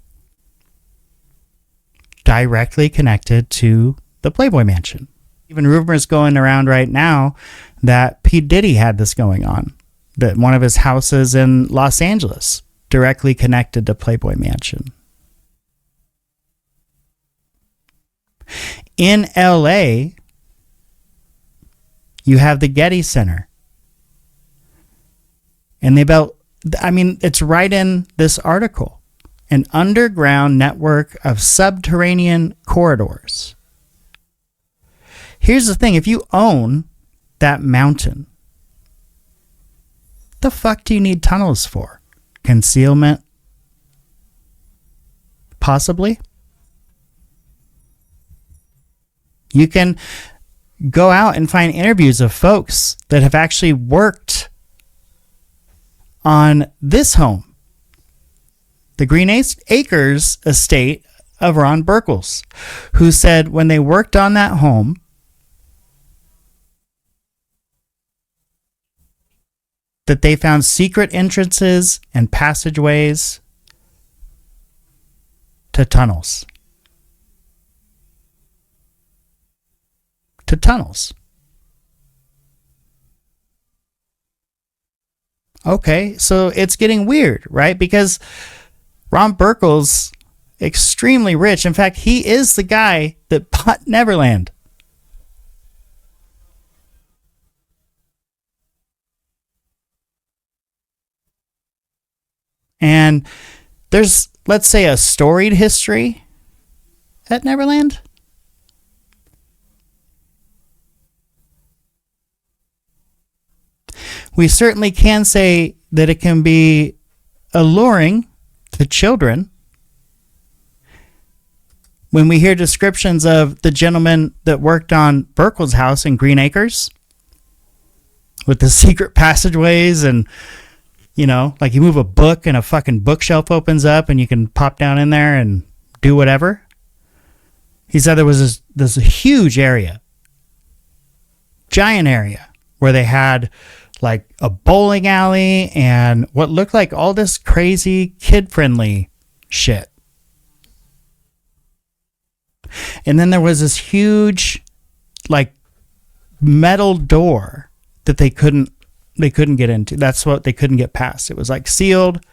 directly connected to the Playboy Mansion. Even rumors going around right now that P. Diddy had this going on, that one of his houses in Los Angeles directly connected to Playboy Mansion. In LA, you have the Getty Center. And it's right in this article. An underground network of subterranean corridors. Here's the thing, if you own that mountain, what the fuck do you need tunnels for? Concealment? Possibly? You can go out and find interviews of folks that have actually worked on this home the Green Acres estate of Ron Burkle's, who said when they worked on that home, that they found secret entrances and passageways to tunnels. To tunnels. Okay, so it's getting weird, right? Because Ron Burkle's extremely rich. In fact, he is the guy that bought Neverland. And there's, let's say, a storied history at Neverland. We certainly can say that it can be alluring to children. When we hear descriptions of the gentleman that worked on Burkle's house in Green Acres with the secret passageways and, you know, like you move a book and a fucking bookshelf opens up and you can pop down in there and do whatever. He said there was this huge area, giant area, where they had like a bowling alley and what looked like all this crazy kid-friendly shit. And then there was this huge like metal door that they couldn't get into. That's what they couldn't get past. It was like sealed.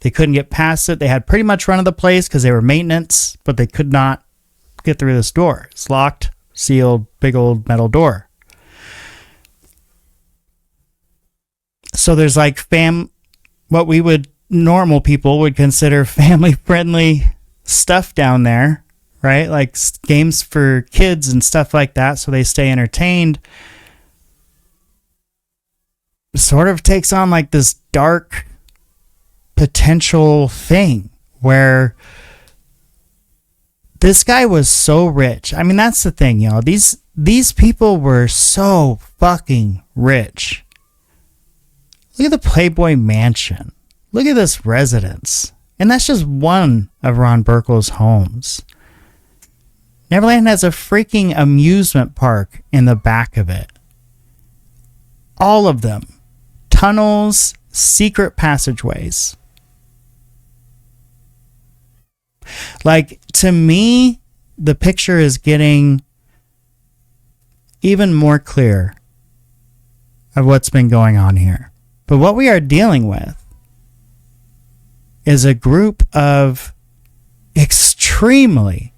They couldn't get past it. They had pretty much run of the place because they were maintenance, but they could not get through this door. It's locked, sealed, big old metal door. So there's like what we would, normal people would consider family friendly stuff down there, right? Like games for kids and stuff like that. So they stay entertained. It sort of takes on like this dark potential thing where this guy was so rich. I mean, that's the thing, you know, these people were so fucking rich. Look at the Playboy Mansion. Look at this residence. And that's just one of Ron Burkle's homes. Neverland has a freaking amusement park in the back of it. All of them. Tunnels, secret passageways. Like, to me, the picture is getting even more clear of what's been going on here. But what we are dealing with is a group of extremely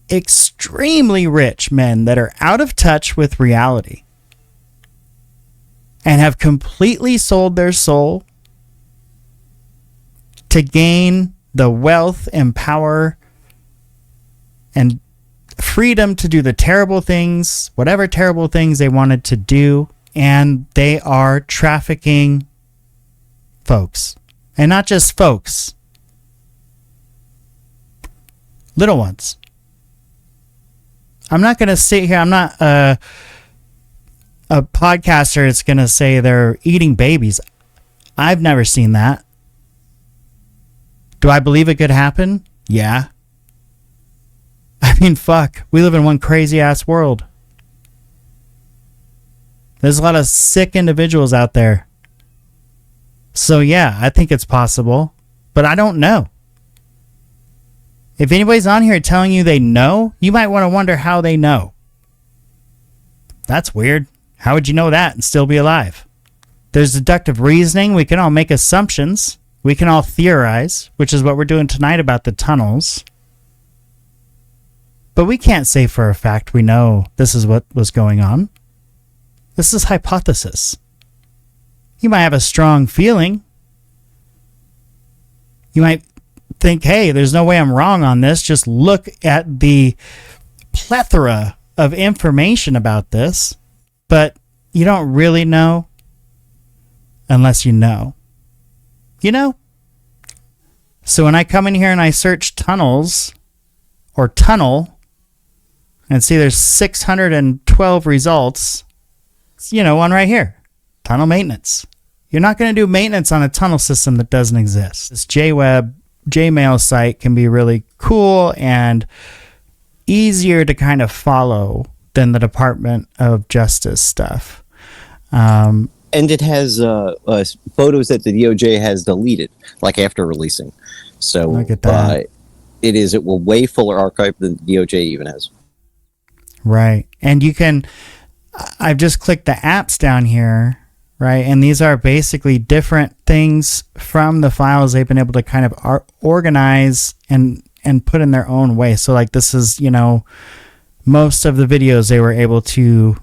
rich men that are out of touch with reality and have completely sold their soul to gain the wealth and power and freedom to do the terrible things, whatever terrible things they wanted to do. And they are trafficking folks. And not just folks. Little ones. I'm not going to sit here. I'm not a podcaster that's going to say they're eating babies. I've never seen that. Do I believe it could happen? Yeah. I mean, fuck. We live in one crazy ass world. There's a lot of sick individuals out there. So yeah, I think it's possible, but I don't know. If anybody's on here telling you they know, you might want to wonder how they know. That's weird. How would you know that and still be alive? There's deductive reasoning. We can all make assumptions. We can all theorize, which is what we're doing tonight about the tunnels. But we can't say for a fact we know this is what was going on. This is hypothesis. You might have a strong feeling. You might think, hey, there's no way I'm wrong on this. Just look at the plethora of information about this. But you don't really know unless you know. You know? So when I come in here and I search tunnels or tunnel and see there's 612 results, you know, one right here. Tunnel maintenance. you're not going to do maintenance on a tunnel system that doesn't exist. This Jmail site can be really cool and easier to kind of follow than the Department of Justice stuff. And it has photos that the DOJ has deleted, like after releasing. So look at that. It will way fuller archive than the DOJ even has. Right. And you can, I've just clicked the apps down here, right? And these are basically different things from the files they've been able to kind of organize and put in their own way. So like this is, most of the videos they were able to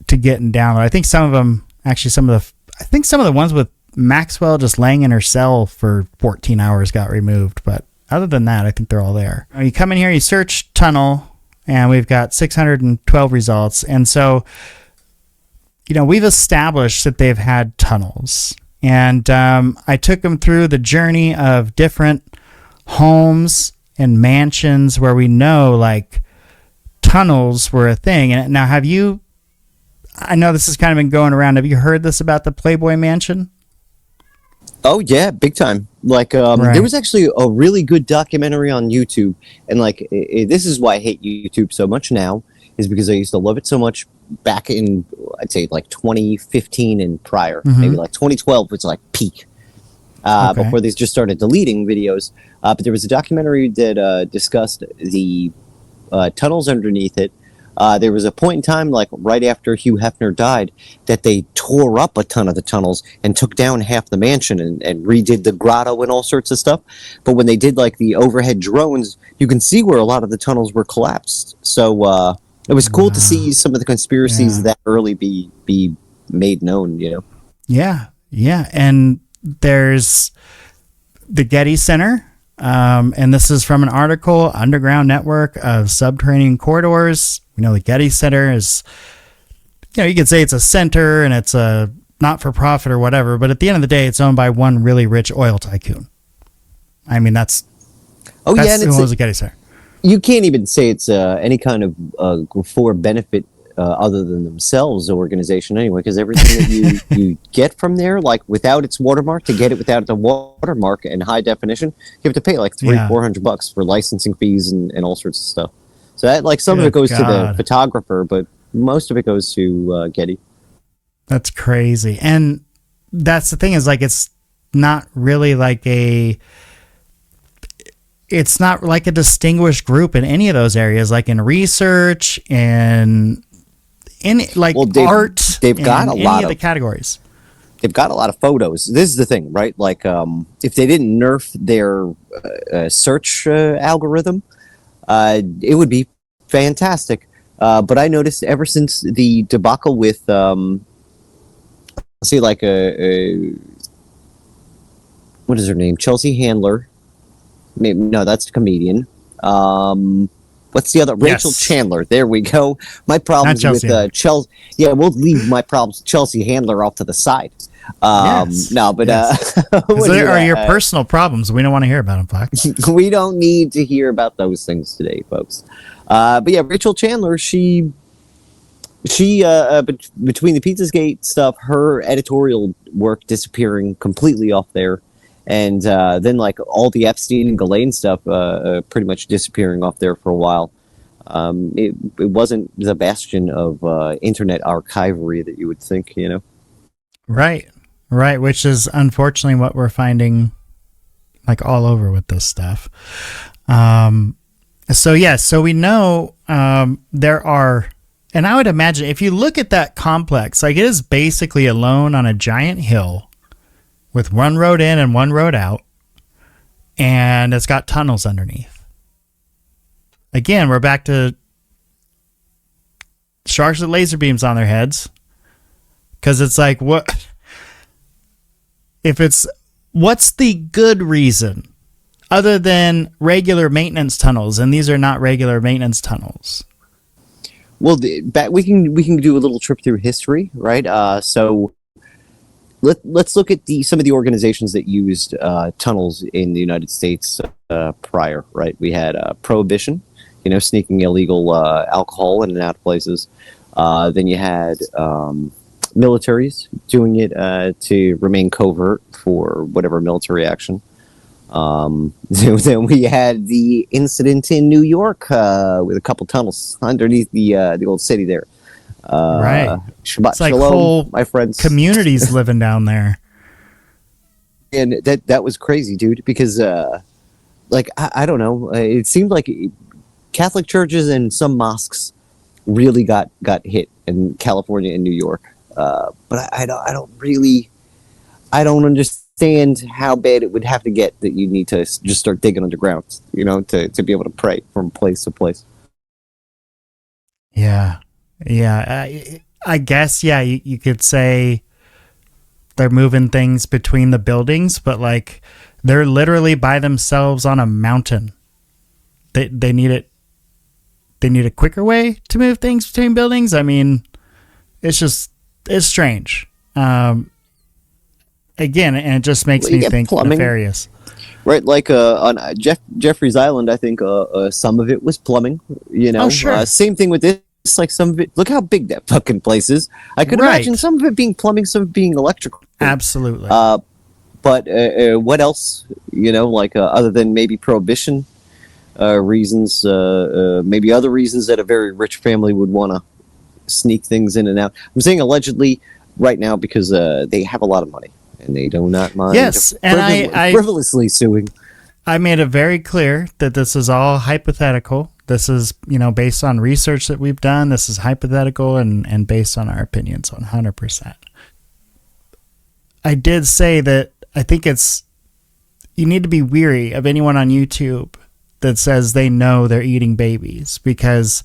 get and download. I think some of them, actually some of the ones with Maxwell just laying in her cell for 14 hours got removed. But other than that, I think they're all there. You come in here, you search tunnel, and we've got 612 results. And so, we've established that they've had tunnels. And I took them through the journey of different homes and mansions where we know, like, tunnels were a thing. And now, I know this has kind of been going around. Have you heard this about the Playboy Mansion? Oh yeah, big time. Like there was actually a really good documentary on YouTube, and like this is why I hate YouTube so much now, is because I used to love it so much back in, I'd say, like 2015 and prior. Maybe like 2012 was like peak before they just started deleting videos. But there was a documentary that discussed the tunnels underneath it. There was a point in time, like right after Hugh Hefner died, that they tore up a ton of the tunnels and took down half the mansion and redid the grotto and all sorts of stuff. But when they did like the overhead drones, you can see where a lot of the tunnels were collapsed. So it was cool to see some of the conspiracies that early be made known, Yeah. And there's the Getty Center. And this is from an article, Underground Network of Subterranean Corridors. We know the Getty Center is, you could say it's a center and it's a not-for-profit or whatever, but at the end of the day, it's owned by one really rich oil tycoon. I mean, that's who owns the Getty Center. You can't even say it's any kind of for benefit other than themselves organization anyway, because everything that you get from there, like without its watermark, to get it without the watermark and high definition, you have to pay like $400 for licensing fees and all sorts of stuff. So that, like, some of it goes to the photographer, but most of it goes to Getty. That's crazy. And that's the thing, is like, it's not really like it's not like a distinguished group in any of those areas, like in research and art. They've got a lot of the categories. They've got a lot of photos. This is the thing, right? Like, if they didn't nerf their search algorithm, it would be fantastic. But I noticed ever since the debacle with, what is her name? Chelsea Handler. Maybe, no, that's the comedian. What's the other? Rachel Chandler. There we go. My problems with Chelsea. Yeah, we'll leave my problems with Chelsea Handler off to the side. No, but there are your personal problems. We don't want to hear about them, Flak. We don't need to hear about those things today, folks. But yeah, Rachel Chandler, she between the Pizzagate stuff, her editorial work disappearing completely off there, and then like all the Epstein and Ghislaine stuff pretty much disappearing off there for a while. It wasn't the bastion of internet archivery that you would think, Right, which is unfortunately what we're finding, like, all over with this stuff. So we know there are, and I would imagine if you look at that complex, like, it is basically alone on a giant hill with one road in and one road out, and it's got tunnels underneath. Again, we're back to sharks with laser beams on their heads, because it's like, what's the good reason other than regular maintenance tunnels? And these are not regular maintenance tunnels. Well, we can do a little trip through history, right? So let's look at some of the organizations that used tunnels in the United States prior, right? We had Prohibition, sneaking illegal alcohol in and out of places. Then you had militaries doing it to remain covert for whatever military action. Then we had the incident in New York with a couple tunnels underneath the old city there. Right. Shabbat It's like shalom, whole my friends. communities living down there. And that was crazy, dude, because like I don't know, it seemed like Catholic churches and some mosques really got hit in California and New York. But I don't understand how bad it would have to get that you need to just start digging underground, to be able to pray from place to place. Yeah. I guess, yeah, you could say they're moving things between the buildings, but like they're literally by themselves on a mountain. They need it. They need a quicker way to move things between buildings. I mean, it's strange. Again, and it just makes me think plumbing. Nefarious. Right, like on Jeffrey's Island, I think some of it was plumbing. Oh, sure. Same thing with this. Like some of it. Look how big that fucking place is. I could imagine some of it being plumbing, some of it being electrical. Absolutely. But what else? Like other than maybe prohibition reasons, maybe other reasons that a very rich family would want to sneak things in and out. I'm saying allegedly right now because they have a lot of money and they do not mind. Yes, and I frivolously suing. I made it very clear that this is all hypothetical. This is, based on research that we've done. This is hypothetical and based on our opinions 100%. I did say that I think you need to be weary of anyone on YouTube that says they know they're eating babies, because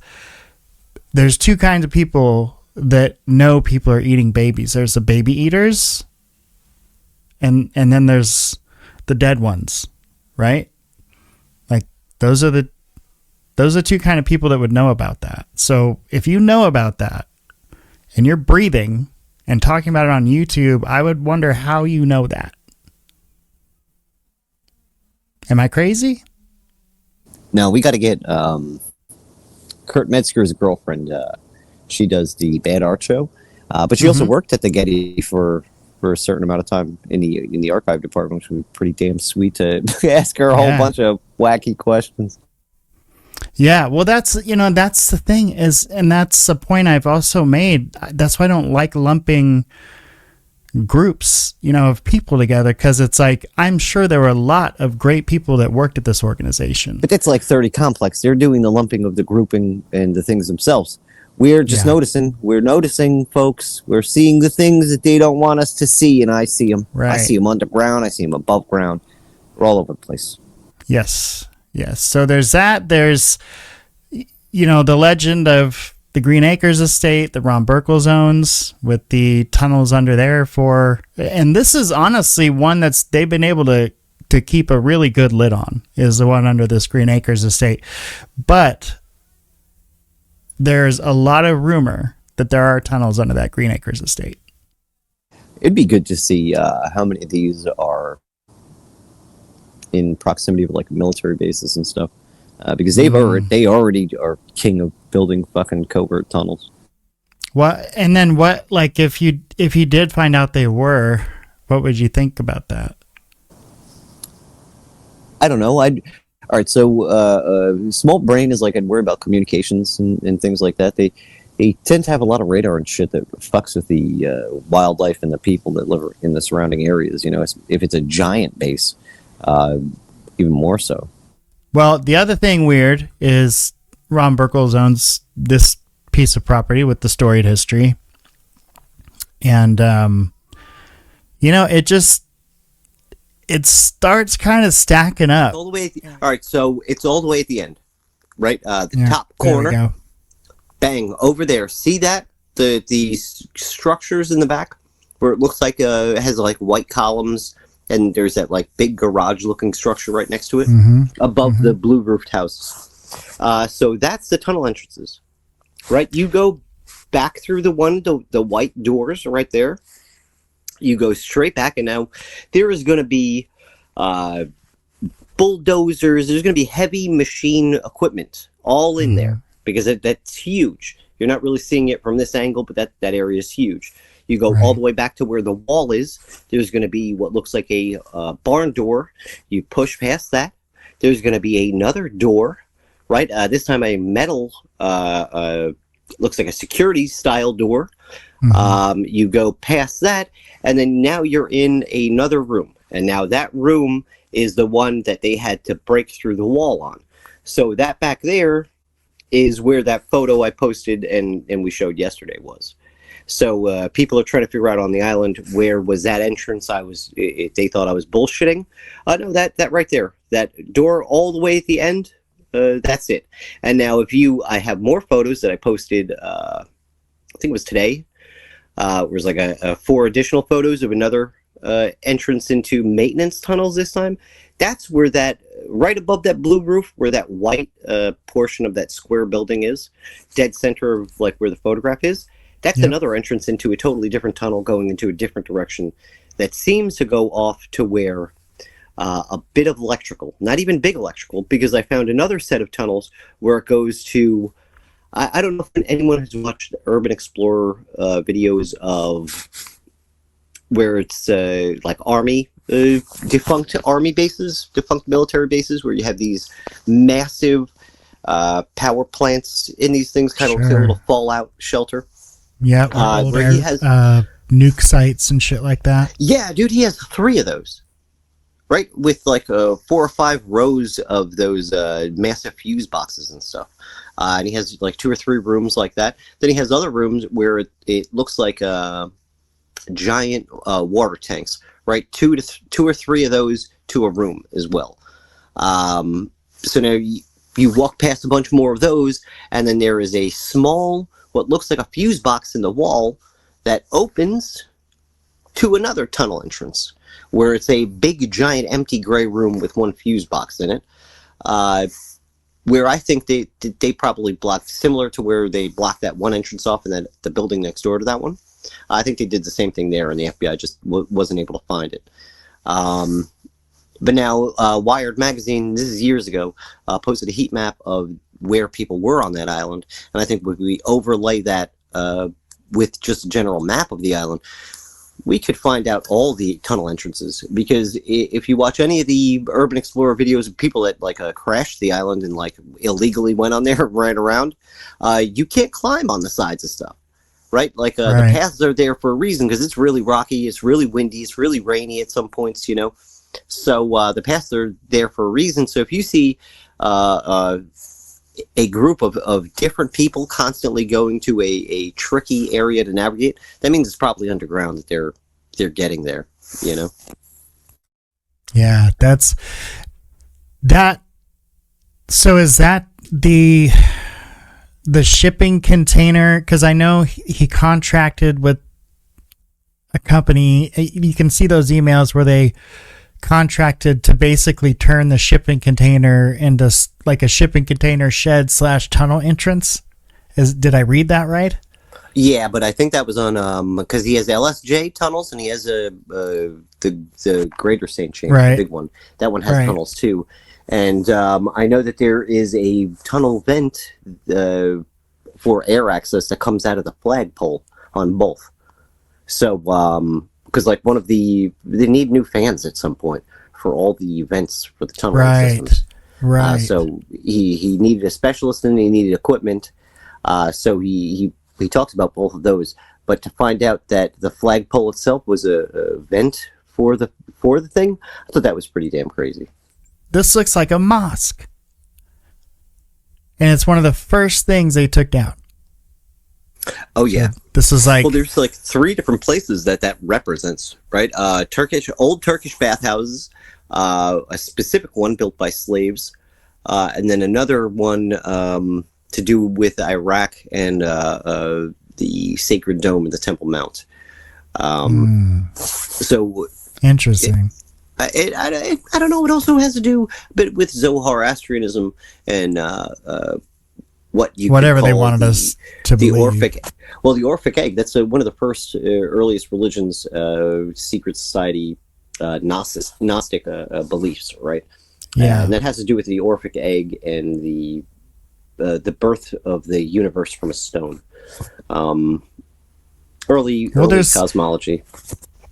there's two kinds of people that know people are eating babies. There's the baby eaters and then there's the dead ones, right? Like those are two kind of people that would know about that. So if you know about that and you're breathing and talking about it on YouTube, I would wonder how you know that. Am I crazy? No, we got to get Kurt Metzger's girlfriend. She does the Bad Art Show, but she also worked at the Getty for a certain amount of time in the archive department, which would be pretty damn sweet to ask her a whole bunch of wacky questions. Yeah, well, that's the thing is, and that's the point I've also made. That's why I don't like lumping groups, of people together, because it's like, I'm sure there were a lot of great people that worked at this organization. But that's like 30 complex. They're doing the lumping of the grouping and the things themselves. We're just noticing. We're noticing, folks. We're seeing the things that they don't want us to see, and I see them. Right. I see them underground. I see them above ground. We're all over the place. Yes. So there's that. There's, the legend of the Green Acres estate that Ron Burkle owns, with the tunnels under there and this is honestly one they've been able to keep a really good lid on, is the one under this Green Acres estate. But there's a lot of rumor that there are tunnels under that Green Acres estate. It'd be good to see how many of these are in proximity of like military bases and stuff, because they already are king of building fucking covert tunnels. What? And then what? Like, if you did find out they were, what would you think about that? I don't know. All right. So small brain is like, I'd worry about communications and things like that. They tend to have a lot of radar and shit that fucks with the wildlife and the people that live in the surrounding areas. If it's a giant base, even more so. Well, the other thing weird is Ron Burkle owns this piece of property with the storied history. And, it starts kind of stacking up. All the way all right, so it's all the way at the end, right? The top corner. Bang, over there. See that? The structures in the back where it looks like it has like white columns, and there's that like big garage looking structure right next to it, above the blue roofed houses. So that's the tunnel entrances, right? You go back through the white doors right there. You go straight back, and now there is going to be bulldozers. There's going to be heavy machine equipment all in there, because that's huge. You're not really seeing it from this angle, but that area is huge. You go all the way back to where the wall is. There's going to be what looks like a barn door. You push past that. There's going to be another door, right? This time a metal, looks like a security style door. You go past that, and then now you're in another room. And now that room is the one that they had to break through the wall on. So that back there is where that photo I posted and we showed yesterday was. So people are trying to figure out on the island, where was that entrance? They thought I was bullshitting. No, that right there, that door all the way at the end, that's it. And now I have more photos that I posted, I think it was today. It was like a 4 additional photos of another entrance into maintenance tunnels this time. That's where that, right above that blue roof, where that white portion of that square building is, dead center of like where the photograph is. That's another entrance into a totally different tunnel going into a different direction that seems to go off to where a bit of electrical, not even big electrical, because I found another set of tunnels where it goes to, I don't know if anyone has watched the Urban Explorer videos of where it's like army, defunct army bases, defunct military bases, where you have these massive power plants in these things, kind of like a little fallout shelter. Yeah, where he has nuke sites and shit like that. Yeah, dude, he has 3 of those, right? With like 4 or 5 rows of those massive fuse boxes and stuff. And he has like 2 or 3 rooms like that. Then he has other rooms where it looks like giant water tanks, right? 2 or 3 of those to a room as well. So now you walk past a bunch more of those, and then there is a small, what looks like a fuse box in the wall that opens to another tunnel entrance, where it's a big, giant, empty gray room with 1 fuse box in it, where I think they probably blocked, similar to where they blocked that one entrance off in the building next door to that one. I think they did the same thing there, and the FBI just wasn't able to find it. But now, Wired Magazine, this is years ago, posted a heat map of where people were on that island, and I think if we overlay that with just a general map of the island, we could find out all the tunnel entrances. Because if you watch any of the Urban Explorer videos of people that like crashed the island and like illegally went on there and ran around, you can't climb on the sides of stuff, right? Like the paths are there for a reason, because it's really rocky, it's really windy, it's really rainy at some points, you know. So the paths are there for a reason. So if you see a group of different people constantly going to a tricky area to navigate, that means it's probably underground that they're getting there, you know? Yeah, that's that. So is that the shipping container? Because I know he contracted with a company. You can see those emails where they contracted to basically turn the shipping container into like a shipping container shed / tunnel entrance. Did I read that right? Yeah, but I think that was on because he has LSJ tunnels and he has the Greater St. James, the big one. That one has tunnels too, and I know that there is a tunnel vent for air access that comes out of the flagpole on both. So because like they need new fans at some point for all the vents for the tunnel systems. Right. So he needed a specialist and he needed equipment. So he talks about both of those. But to find out that the flagpole itself was a vent for the thing, I thought that was pretty damn crazy. This looks like a mosque, and it's one of the first things they took down. Oh yeah, so this is like, well, there's like 3 different places that represents, right? Old Turkish bathhouses, a specific one built by slaves, and then another one to do with Iraq and the Sacred Dome and the Temple Mount. So interesting. I don't know. It also has to do a bit with Zoroastrianism and whatever they wanted us to the believe. The Orphic egg. That's one of the first earliest religions, secret society, Gnostic beliefs, right? Yeah, and that has to do with the Orphic egg and the birth of the universe from a stone. early cosmology.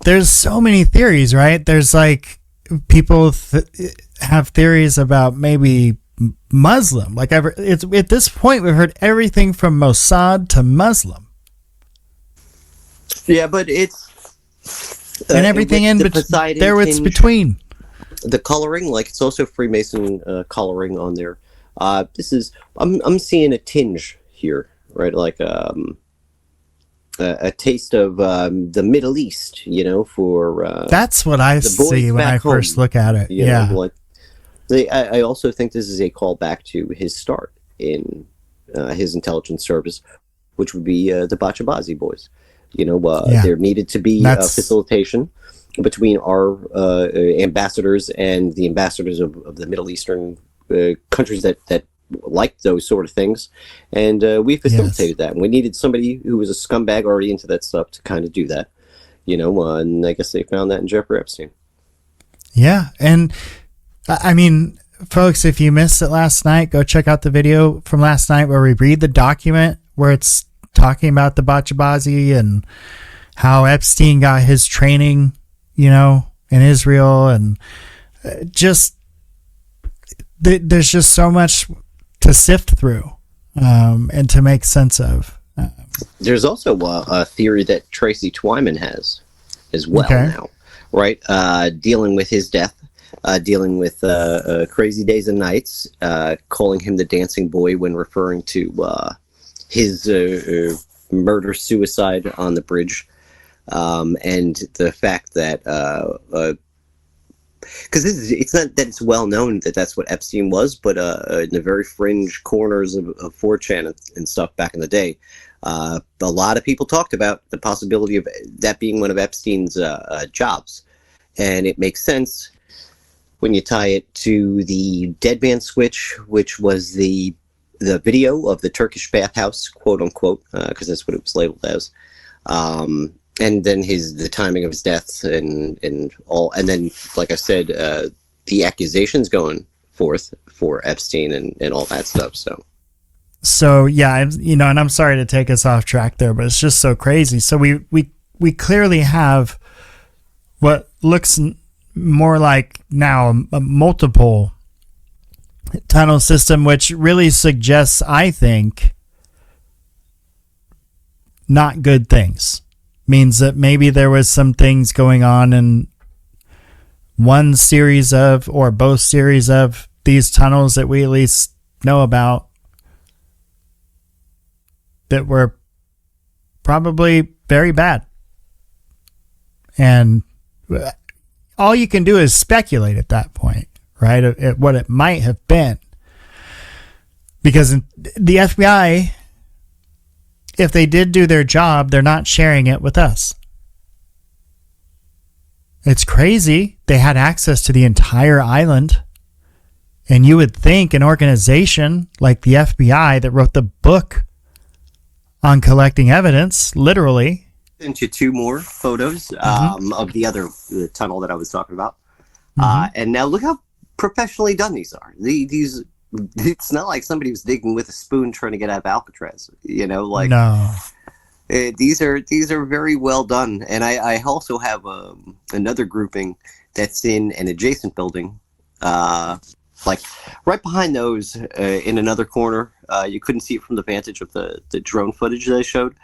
There's so many theories, right? There's like people have theories about maybe Muslim. Like it's at this point we've heard everything from Mossad to Muslim. Yeah, but it's and everything in between. The coloring, like it's also Freemason coloring on there. This is I'm seeing a tinge here, right? Like a taste of the Middle East, for that's what I see when I first look at it. Yeah. I also think this is a callback to his start in his intelligence service, which would be the bachabazi boys. There needed to be facilitation between our ambassadors and the ambassadors of the Middle Eastern countries that like those sort of things, and we facilitated that. And we needed somebody who was a scumbag already into that stuff to kind of do that, and I guess they found that in Jeffrey Epstein. Yeah, and I mean, folks, if you missed it last night, go check out the video from last night where we read the document where it's talking about the bachabazi and how Epstein got his training, in Israel, and there's just so much to sift through and to make sense of. There's also a theory that Tracy Twyman has as well now, right? Dealing with his death, dealing with crazy days and nights, calling him the dancing boy when referring to his murder-suicide on the bridge, and the fact that because it's not that it's well known that that's what Epstein was, but in the very fringe corners of 4chan and stuff back in the day, a lot of people talked about the possibility of that being one of Epstein's jobs, and it makes sense when you tie it to the dead man switch, which was the video of the Turkish bathhouse, quote unquote, because that's what it was labeled as. And then the timing of his death and all, and then, like I said, the accusations going forth for Epstein and all that stuff. So yeah, and I'm sorry to take us off track there, but it's just so crazy. So we clearly have what looks more like now a multiple tunnel system, which really suggests, I think, not good things. Means that maybe there was some things going on in one series of, or both series of these tunnels that we at least know about, that were probably very bad. And all you can do is speculate at that point, right? At what it might have been. Because the FBI, if they did do their job, they're not sharing it with us. It's crazy. They had access to the entire island. And you would think an organization like the FBI that wrote the book on collecting evidence, literally. Into two more photos of the tunnel that I was talking about. And now look how professionally done these are. These it's not like somebody was digging with a spoon trying to get out of Alcatraz, no. These are very well done. And I also have another grouping that's in an adjacent building, like right behind those, in another corner. You couldn't see it from the vantage of the drone footage that I showed,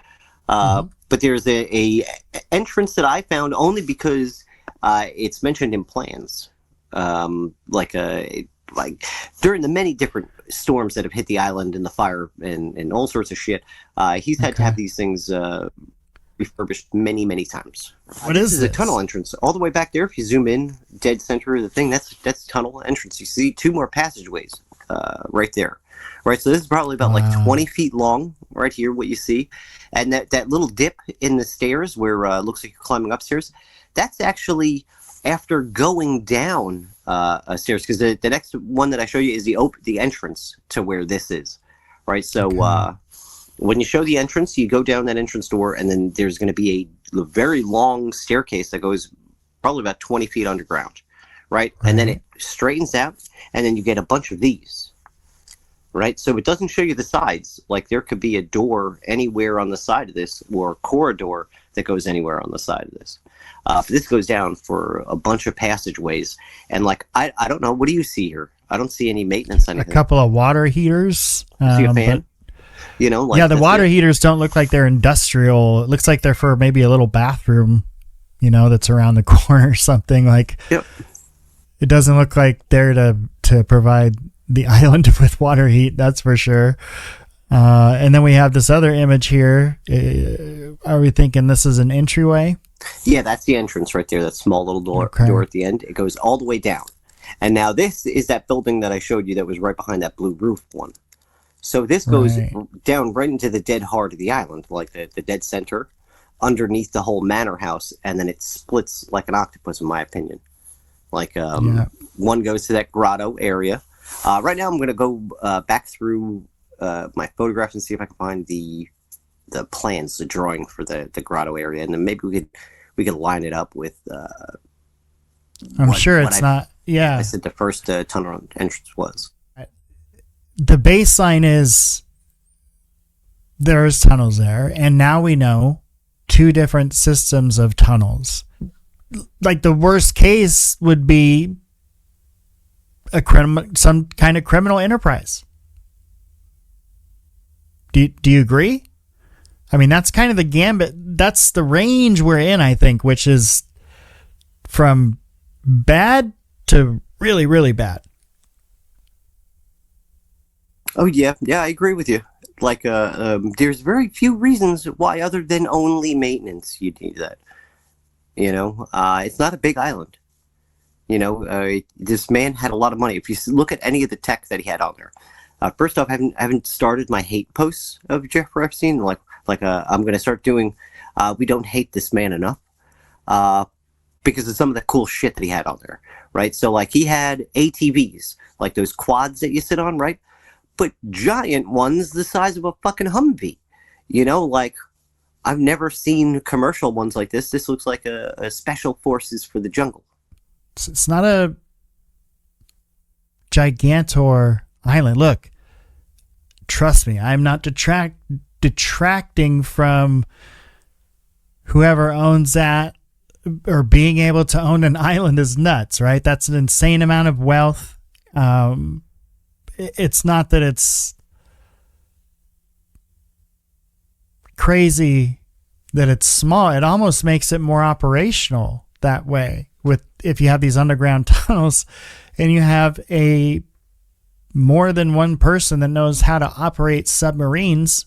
but there's a entrance that I found only because it's mentioned in plans, like during the many different storms that have hit the island and the fire and all sorts of shit. He's had to have these things refurbished many, many times. This is a tunnel entrance all the way back there. If you zoom in, dead center of the thing, that's tunnel entrance. You see two more passageways right there. Right, so this is probably about like 20 feet long right here, what you see. And that little dip in the stairs where it looks like you're climbing upstairs, that's actually after going down stairs, because the next one that I show you is the entrance to where this is, right? So when you show the entrance, you go down that entrance door, and then there's going to be a very long staircase that goes probably about 20 feet underground, right? And then it straightens out, and then you get a bunch of these. right? So it doesn't show you the sides. Like there could be a door anywhere on the side of this, or a corridor that goes anywhere on the side of this. This goes down for a bunch of passageways, and like I don't know, what do you see here? I don't see any maintenance. Anything. A couple of water heaters. See a fan? You know, like yeah, the water heaters don't look like they're industrial. It looks like they're for maybe a little bathroom, you know, that's around the corner or something. Like, yep. It doesn't look like they're to provide the island with water heat. That's for sure. And then we have this other image here. Are we thinking this is an entryway? Yeah, that's the entrance right there. That small little door at the end. It goes all the way down. And now this is that building that I showed you that was right behind that blue roof one. So this goes down right into the dead heart of the island, like the dead center, underneath the whole manor house, and then it splits like an octopus, in my opinion. Like one goes to that grotto area. Right now I'm going to go back through my photographs and see if I can find the plans, the drawing for the grotto area, and then maybe we could line it up with I'm sure it's not. Yeah, I said the first tunnel entrance was. The baseline is there's tunnels there, and now we know 2 different systems of tunnels. Like the worst case would be some kind of criminal enterprise. Do you agree? I mean, that's kind of the gambit. That's the range we're in, I think, which is from bad to really, really bad. Oh, yeah, I agree with you. Like, there's very few reasons why, other than only maintenance, you'd need that. You know, it's not a big island. You know, this man had a lot of money. If you look at any of the tech that he had on there, first off, I haven't started my hate posts of Jeffrey Epstein. Like I'm going to start doing. We don't hate this man enough, because of some of the cool shit that he had on there, right? So like he had ATVs, like those quads that you sit on, right? But giant ones the size of a fucking Humvee. You know, like I've never seen commercial ones like this. This looks like a special forces for the jungle. It's not a gigantor island. Look, trust me, I'm not detracting from whoever owns that, or being able to own an island is nuts, right? That's an insane amount of wealth. It's not that it's crazy that it's small. It almost makes it more operational that way. If you have these underground tunnels and you have more than one person that knows how to operate submarines.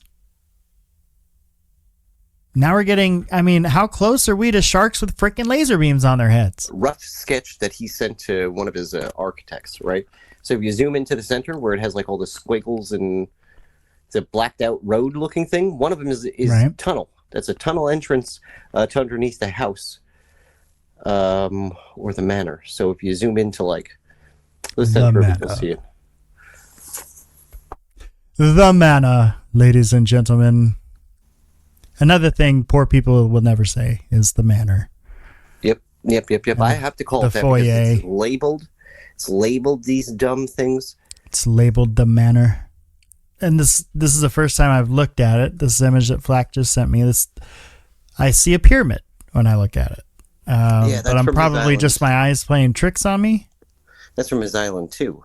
Now we're getting, I mean, how close are we to sharks with freaking laser beams on their heads? Rough sketch that he sent to one of his architects, right? So if you zoom into the center where it has like all the squiggles and the blacked out road looking thing, one of them is right. Tunnel. That's a tunnel entrance to underneath the house, or the manor. So if you zoom into like the center, you'll see it. The manor, ladies and gentlemen. Another thing poor people will never say is the manor. Yep. I have to call it that foyer. Because it's labeled. It's labeled these dumb things. It's labeled the manor. And this is the first time I've looked at it. This image that Flak just sent me. I see a pyramid when I look at it. But I'm probably just my eyes playing tricks on me. That's from his island too.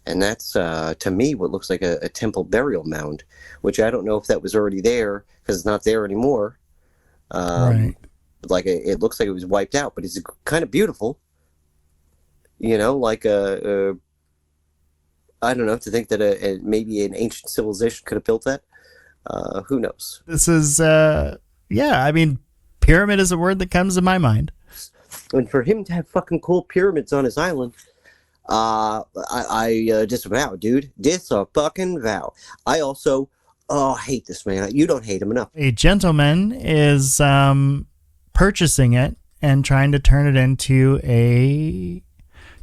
And that's, to me, what looks like a temple burial mound, which I don't know if that was already there, because it's not there anymore. Right. Like, it looks like it was wiped out, but it's kind of beautiful. You know, like, I don't know, to think that maybe an ancient civilization could have built that. Who knows? This is, I mean, pyramid is a word that comes to my mind. And for him to have fucking cool pyramids on his island... I disavow, dude. Fucking vow. I also, hate this man. You don't hate him enough. A gentleman is purchasing it and trying to turn it into a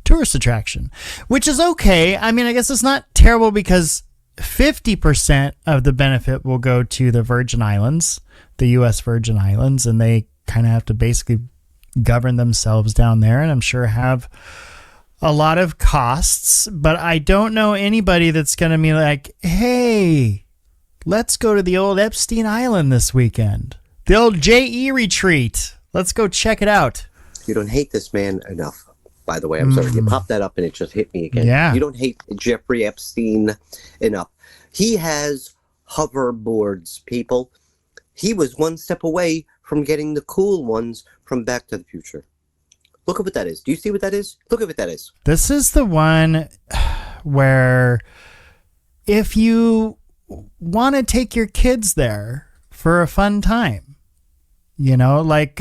tourist attraction, which is okay. I mean, I guess it's not terrible because 50% of the benefit will go to the Virgin Islands, the U.S. Virgin Islands, and they kind of have to basically govern themselves down there, and I'm sure have a lot of costs, but I don't know anybody that's going to be like, hey, let's go to the old Epstein Island this weekend. The old JE retreat. Let's go check it out. You don't hate this man enough. By the way, I'm sorry. You popped that up and it just hit me again. Yeah. You don't hate Jeffrey Epstein enough. He has hoverboards, people. He was one step away from getting the cool ones from Back to the Future. Look at what that is. Do you see what that is? Look at what that is. This is the one where if you want to take your kids there for a fun time, you know, like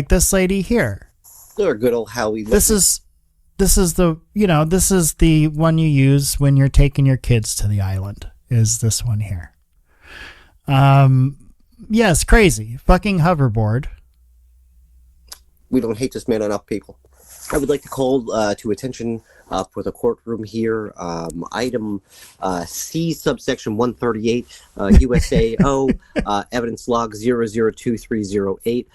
this lady here. They're a good old Howie. This is the one you use when you're taking your kids to the island, is this one here. Yes, crazy. Fucking hoverboard. We don't hate this man enough, people. I would like to call to attention for the courtroom here, item C, subsection 138, USAO, evidence log 002308.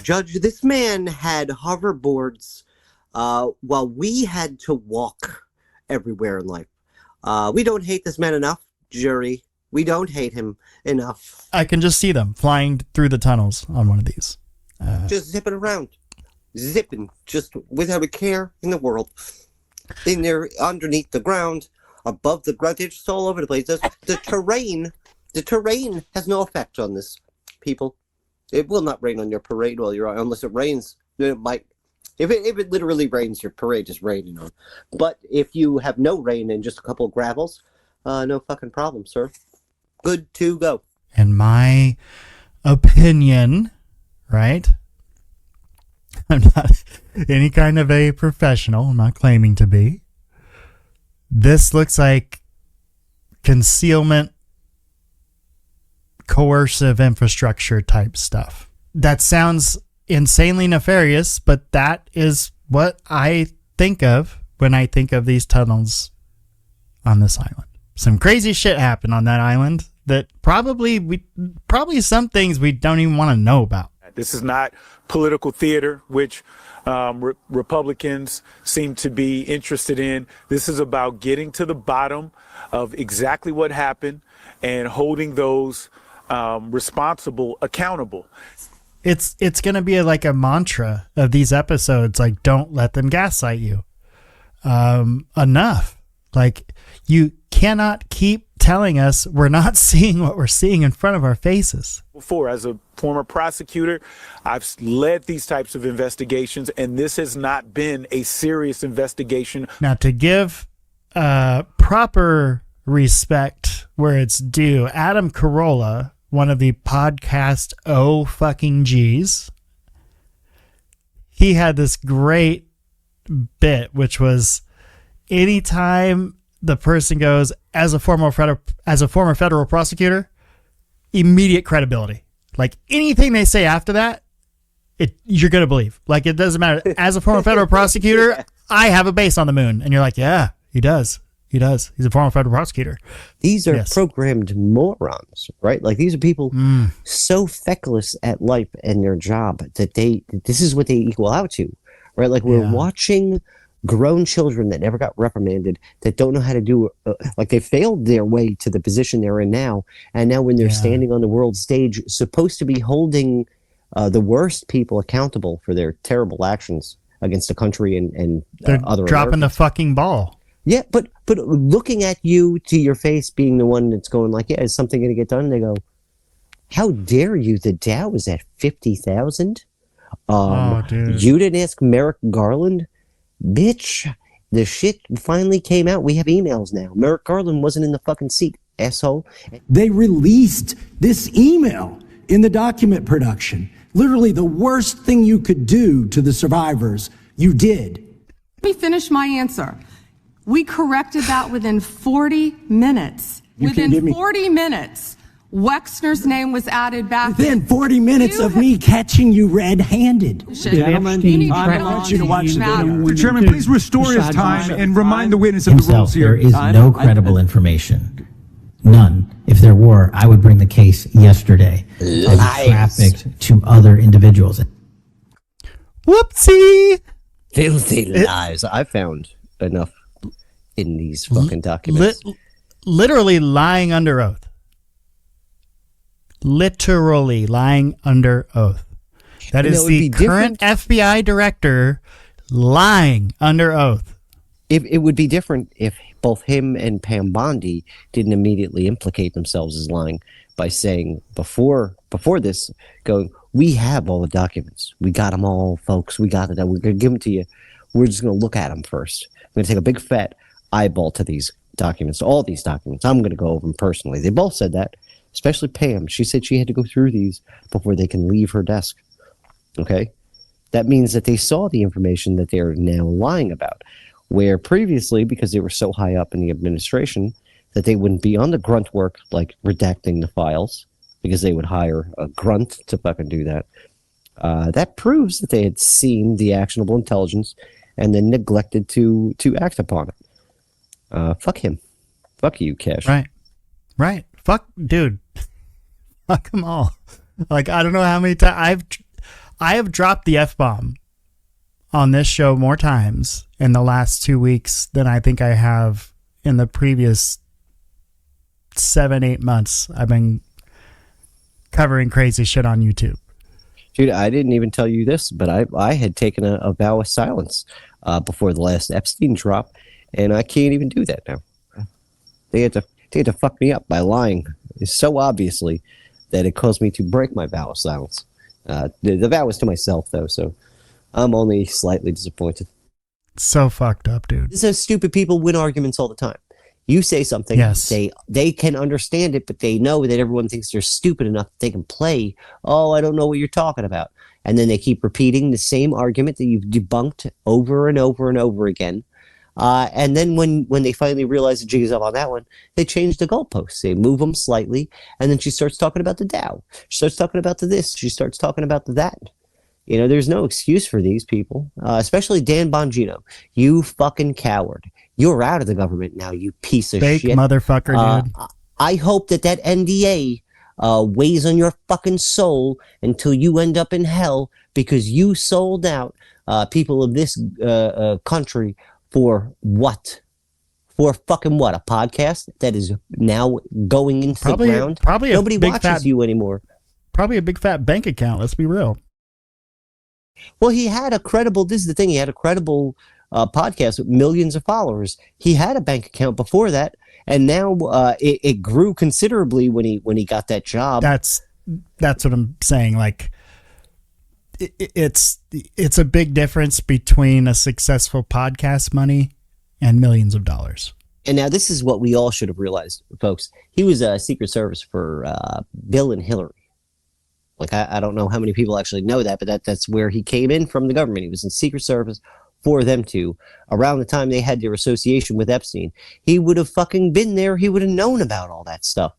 Judge, this man had hoverboards while we had to walk everywhere in life. We don't hate this man enough, jury. We don't hate him enough. I can just see them flying through the tunnels on one of these. Just zipping around. Zipping, just without a care in the world. In there, underneath the ground, above the ground, it's all over the place. The terrain has no effect on this, people. It will not rain on your parade while you're on, unless it rains. It might. If it literally rains, your parade is raining on. But if you have no rain and just a couple of gravels, no fucking problem, sir. Good to go. In my opinion, right? I'm not any kind of a professional. I'm not claiming to be. This looks like concealment, coercive infrastructure type stuff. That sounds insanely nefarious, but that is what I think of when I think of these tunnels on this island. Some crazy shit happened on that island that probably some things we don't even want to know about. This is not political theater, which Republicans seem to be interested in. This is about getting to the bottom of exactly what happened and holding those responsible accountable. It's going to be like a mantra of these episodes, like, don't let them gaslight you. Enough. Like, you cannot keep telling us we're not seeing what we're seeing in front of our faces. Before, as a former prosecutor, I've led these types of investigations, and this has not been a serious investigation. Now, to give proper respect where it's due, Adam Carolla, one of the podcast fucking G's, he had this great bit, which was anytime the person goes, as a former federal prosecutor, immediate credibility. Like anything they say after that, you're going to believe. Like it doesn't matter. As a former federal prosecutor, yeah. I have a base on the moon. And you're like, yeah, he does. He does. He's a former federal prosecutor. These are programmed morons, right? Like these are people so feckless at life and their job that this is what they equal out to, right? Like we're watching grown children that never got reprimanded, that don't know how to do, like they failed their way to the position they're in now. And now when they're standing on the world stage, supposed to be holding the worst people accountable for their terrible actions against the country and other dropping Americans. The fucking ball. Yeah, but looking at you to your face, being the one that's going like, yeah, is something going to get done? And they go, how dare you? The Dow is at 50,000. Dude. You didn't ask Merrick Garland? Bitch, the shit finally came out. We have emails now. Merrick Garland wasn't in the fucking seat, asshole. They released this email in the document production. Literally the worst thing you could do to the survivors, you did. Let me finish my answer. We corrected that within 40 minutes. Within 40 minutes, Wexner's name was added back. Within 40 minutes of me catching you red-handed. Gentlemen, I want you to watch the video. Chairman, please restore his time and remind the witness of the rules here. There is no credible information. None. If there were, I would bring the case yesterday. Trafficked to other individuals. Whoopsie! Filthy lies. I found enough in these fucking documents. Literally lying under oath. Literally lying under oath. That is the current FBI director lying under oath. It would be different if both him and Pam Bondi didn't immediately implicate themselves as lying by saying before this, going, we have all the documents. We got them all, folks. We got it. We're going to give them to you. We're just going to look at them first. I'm going to take a big fat eyeball to these documents, all these documents. I'm going to go over them personally. They both said that, especially Pam. She said she had to go through these before they can leave her desk. Okay? That means that they saw the information that they're now lying about, where previously, because they were so high up in the administration, that they wouldn't be on the grunt work like redacting the files, because they would hire a grunt to fucking do that. That proves that they had seen the actionable intelligence and then neglected to act upon it. Fuck him. Fuck you, Cash. Right. Fuck, dude. Fuck them all. Like, I don't know how many times I have dropped the F-bomb on this show more times in the last 2 weeks than I think I have in the previous 7-8 months. I've been covering crazy shit on YouTube. Dude, I didn't even tell you this, but I had taken a vow of silence before the last Epstein drop, and I can't even do that now. They had to fuck me up by lying so obviously that it caused me to break my vow of silence. The vow was to myself, though, so I'm only slightly disappointed. So fucked up, dude. So stupid people win arguments all the time. You say something, yes. They can understand it, but they know that everyone thinks they're stupid enough that they can play, oh, I don't know what you're talking about. And then they keep repeating the same argument that you've debunked over and over and over again. And then when they finally realize the jig is up on that one, they change the goalposts. They move them slightly, and then she starts talking about the Dow. She starts talking about the this. She starts talking about the that. You know, there's no excuse for these people, especially Dan Bongino. You fucking coward. You're out of the government now, you piece of fake shit. Motherfucker, dude. I hope that NDA weighs on your fucking soul until you end up in hell because you sold out people of this country for what? For fucking what? A podcast that is now going into the ground? Probably nobody watches you anymore. Probably a big fat bank account. Let's be real. Well, he had a credible. This is the thing. He had a credible podcast with millions of followers. He had a bank account before that, and now it grew considerably when he got that job. That's what I'm saying. Like, it's a big difference between a successful podcast money and millions of dollars. And now this is what we all should have realized, folks. He was a Secret Service for Bill and Hillary. Like, I don't know how many people actually know that, but that's where he came in from the government. He was in Secret Service for them two. Around the time they had their association with Epstein, he would have fucking been there. He would have known about all that stuff.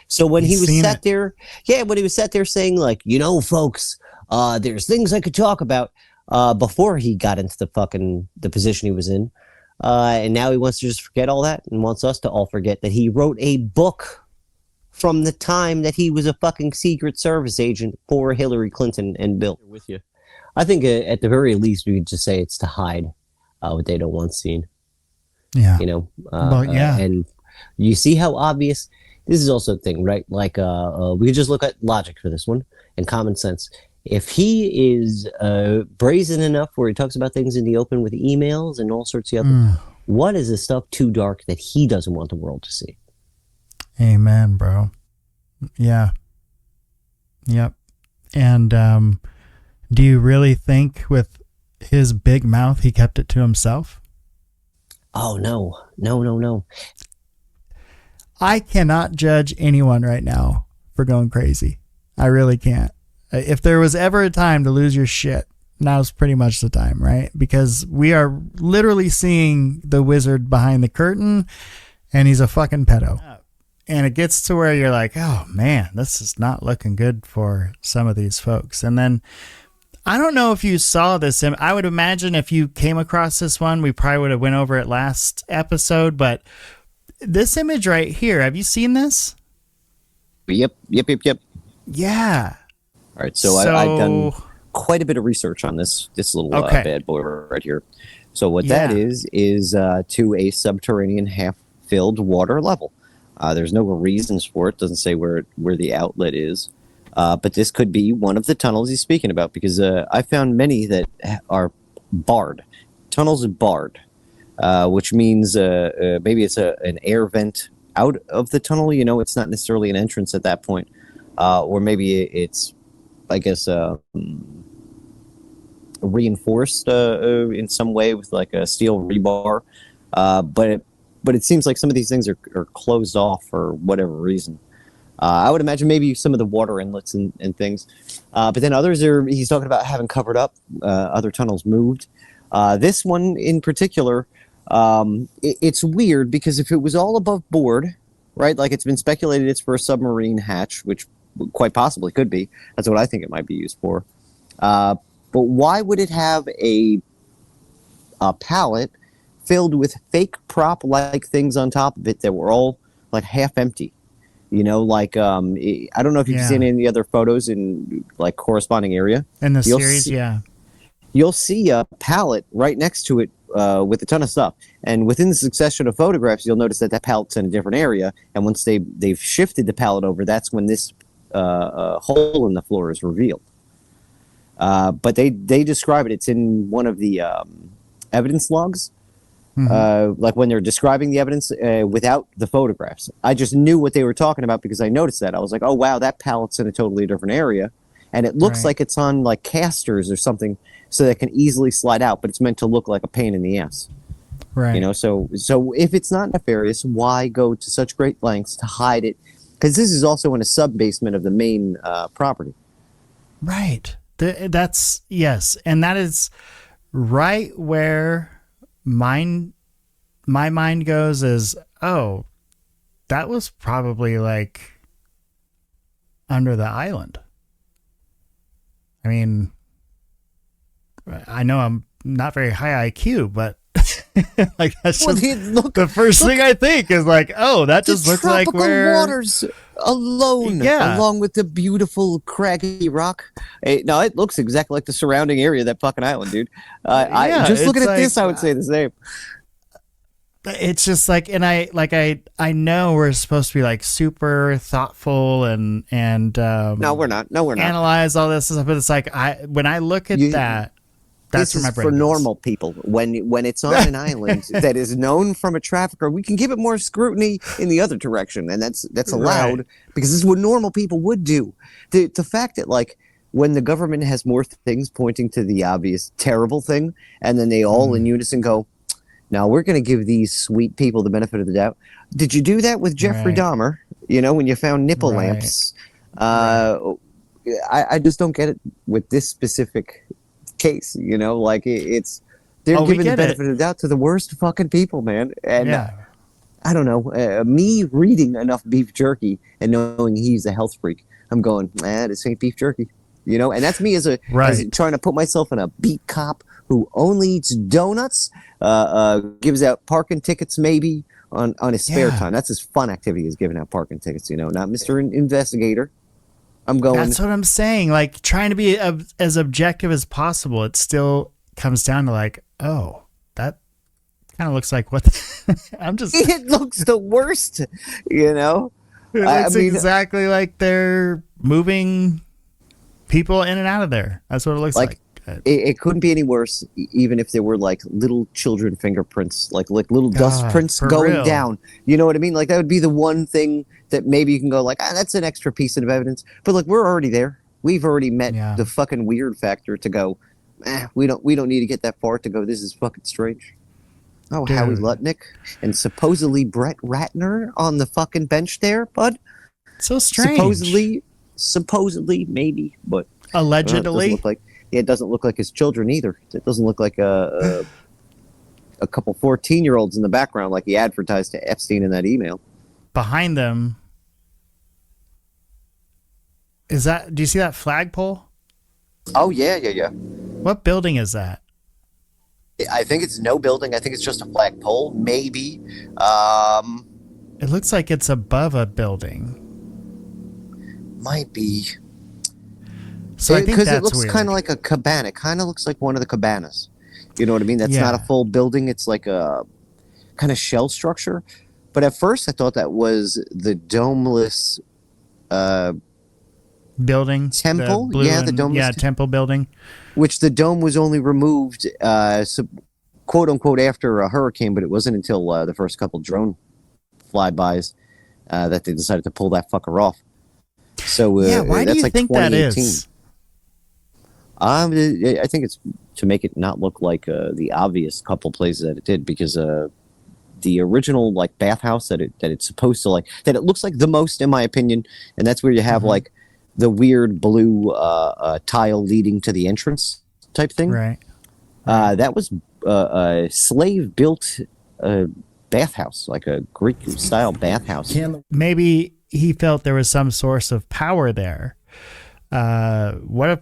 So when he was sat there, when he was sat there saying, like, you know, folks, there's things I could talk about before he got into the position he was in. And now he wants to just forget all that and wants us to all forget that he wrote a book from the time that he was a fucking Secret Service agent for Hillary Clinton and Bill. With you. I think at the very least we could just say it's to hide what they don't want seen. Yeah. You know? Yeah. And you see how obvious... This is also a thing, right? Like, we could just look at logic for this one and common sense. If he is brazen enough where he talks about things in the open with emails and all sorts of other... What is the stuff too dark that he doesn't want the world to see? Amen, bro. Yeah. Yep. And do you really think with his big mouth he kept it to himself? Oh, no. No. I cannot judge anyone right now for going crazy. I really can't. If there was ever a time to lose your shit, now's pretty much the time, right? Because we are literally seeing the wizard behind the curtain, and he's a fucking pedo. And it gets to where you're like, oh man, this is not looking good for some of these folks. And then I don't know if you saw this. I would imagine if you came across this one, we probably would have went over it last episode. But this image right here, have you seen this? Yep. Yeah. All right, so I've done quite a bit of research on this little bad boy right here. So what that is to a subterranean half-filled water level. There's no reasons for it. Doesn't say where the outlet is. But this could be one of the tunnels he's speaking about, because I found many that are barred. Tunnels are barred, which means maybe it's an air vent out of the tunnel. You know, it's not necessarily an entrance at that point. Or maybe it's, I guess, reinforced in some way with like a steel rebar. But it seems like some of these things are closed off for whatever reason. I would imagine maybe some of the water inlets and things. But then others he's talking about having covered up, other tunnels moved. This one in particular, it's weird because if it was all above board, right, like it's been speculated it's for a submarine hatch, which quite possibly could be. That's what I think it might be used for. But why would it have a pallet filled with fake prop-like things on top of it that were all like half empty? You know, like, I don't know if you've seen any other photos in, like, corresponding area. In the series, You'll see a pallet right next to it with a ton of stuff. And within the succession of photographs, you'll notice that pallet's in a different area. And once they've shifted the pallet over, that's when this hole in the floor is revealed. But they describe it. It's in one of the evidence logs. Like when they're describing the evidence without the photographs. I just knew what they were talking about because I noticed that. I was like, oh, wow, that pallet's in a totally different area. And it looks like it's on like casters or something so that it can easily slide out, but it's meant to look like a pain in the ass. Right. You know, so if it's not nefarious, why go to such great lengths to hide it? Because this is also in a sub-basement of the main property. Right. That's, yes. And that is right where my mind goes is, oh, that was probably like under the island. I mean, I know I'm not very high IQ, but like that's just the first thing I think is like, oh, that just looks like where waters alone, along with the beautiful craggy rock. No, it looks exactly like the surrounding area of that fucking island, dude. I just looking at this, I would say the same. It's just like, and I know we're supposed to be like super thoughtful and no, we're not. Analyze all this stuff, but it's like when I look at that. That's this where my is brain for goes. Normal people. When it's on an island that is known from a trafficker, we can give it more scrutiny in the other direction, and that's allowed because this is what normal people would do. The fact that like when the government has more things pointing to the obvious terrible thing, and then they all in unison go, "Now we're going to give these sweet people the benefit of the doubt." Did you do that with Jeffrey Dahmer? You know, when you found nipple lamps. I just don't get it with this specific case, you know, like they're giving the benefit of the doubt to the worst fucking people, man. And I don't know, me reading enough beef jerky and knowing he's a health freak, I'm going, this ain't beef jerky, you know. And that's me as trying to put myself in a beat cop who only eats donuts, gives out parking tickets maybe on his spare time. That's his fun activity, is giving out parking tickets, you know, not Mr. Investigator. I'm going. That's what I'm saying. Like trying to be as objective as possible. It still comes down to like, oh, that kind of looks like what I'm just. It looks the worst, you know. It's exactly like they're moving people in and out of there. That's what it looks like. It couldn't be any worse, even if there were like little children fingerprints, like little dust prints going down. You know what I mean? Like that would be the one thing that maybe you can go like, that's an extra piece of evidence. But like we're already there. We've already met the fucking weird factor to go. We don't need to get that far to go. This is fucking strange. Oh, dude. Howie Lutnick and supposedly Brett Ratner on the fucking bench there, bud. So strange. Supposedly, maybe, but allegedly. It doesn't look like his children either. It doesn't look like a couple 14-year-olds in the background like he advertised to Epstein in that email. Behind them, do you see that flagpole? Oh, yeah. What building is that? I think it's no building. I think it's just a flagpole, maybe. It looks like it's above a building. Might be. So I think because that's it looks weird. kind of like a cabana. It kind of looks like one of the cabanas. You know what I mean? That's not a full building. It's like a kind of shell structure. But at first, I thought that was the domeless building temple. The domeless temple building. Which the dome was only removed, quote unquote, after a hurricane. But it wasn't until the first couple drone flybys that they decided to pull that fucker off. So why do you think that is? I think it's to make it not look like the obvious couple places that it did, because the original like bathhouse that it's supposed to like, that it looks like the most, in my opinion, and that's where you have like the weird blue tile leading to the entrance type thing. Right. That was a slave built bathhouse, like a Greek style bathhouse. Maybe he felt there was some source of power there. What if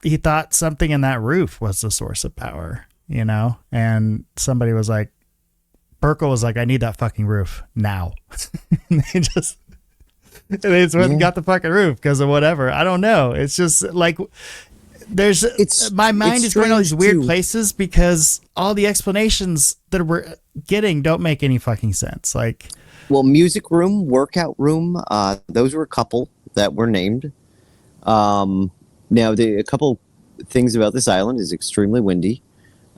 he thought something in that roof was the source of power, you know? And somebody was like, Burkle was like, I need that fucking roof now. They just went and got the fucking roof because of whatever. I don't know. It's just like, my mind is going to these weird places because all the explanations that we're getting don't make any fucking sense. Like, well, music room, workout room, those were a couple that were named. Now, a couple things about this island is extremely windy.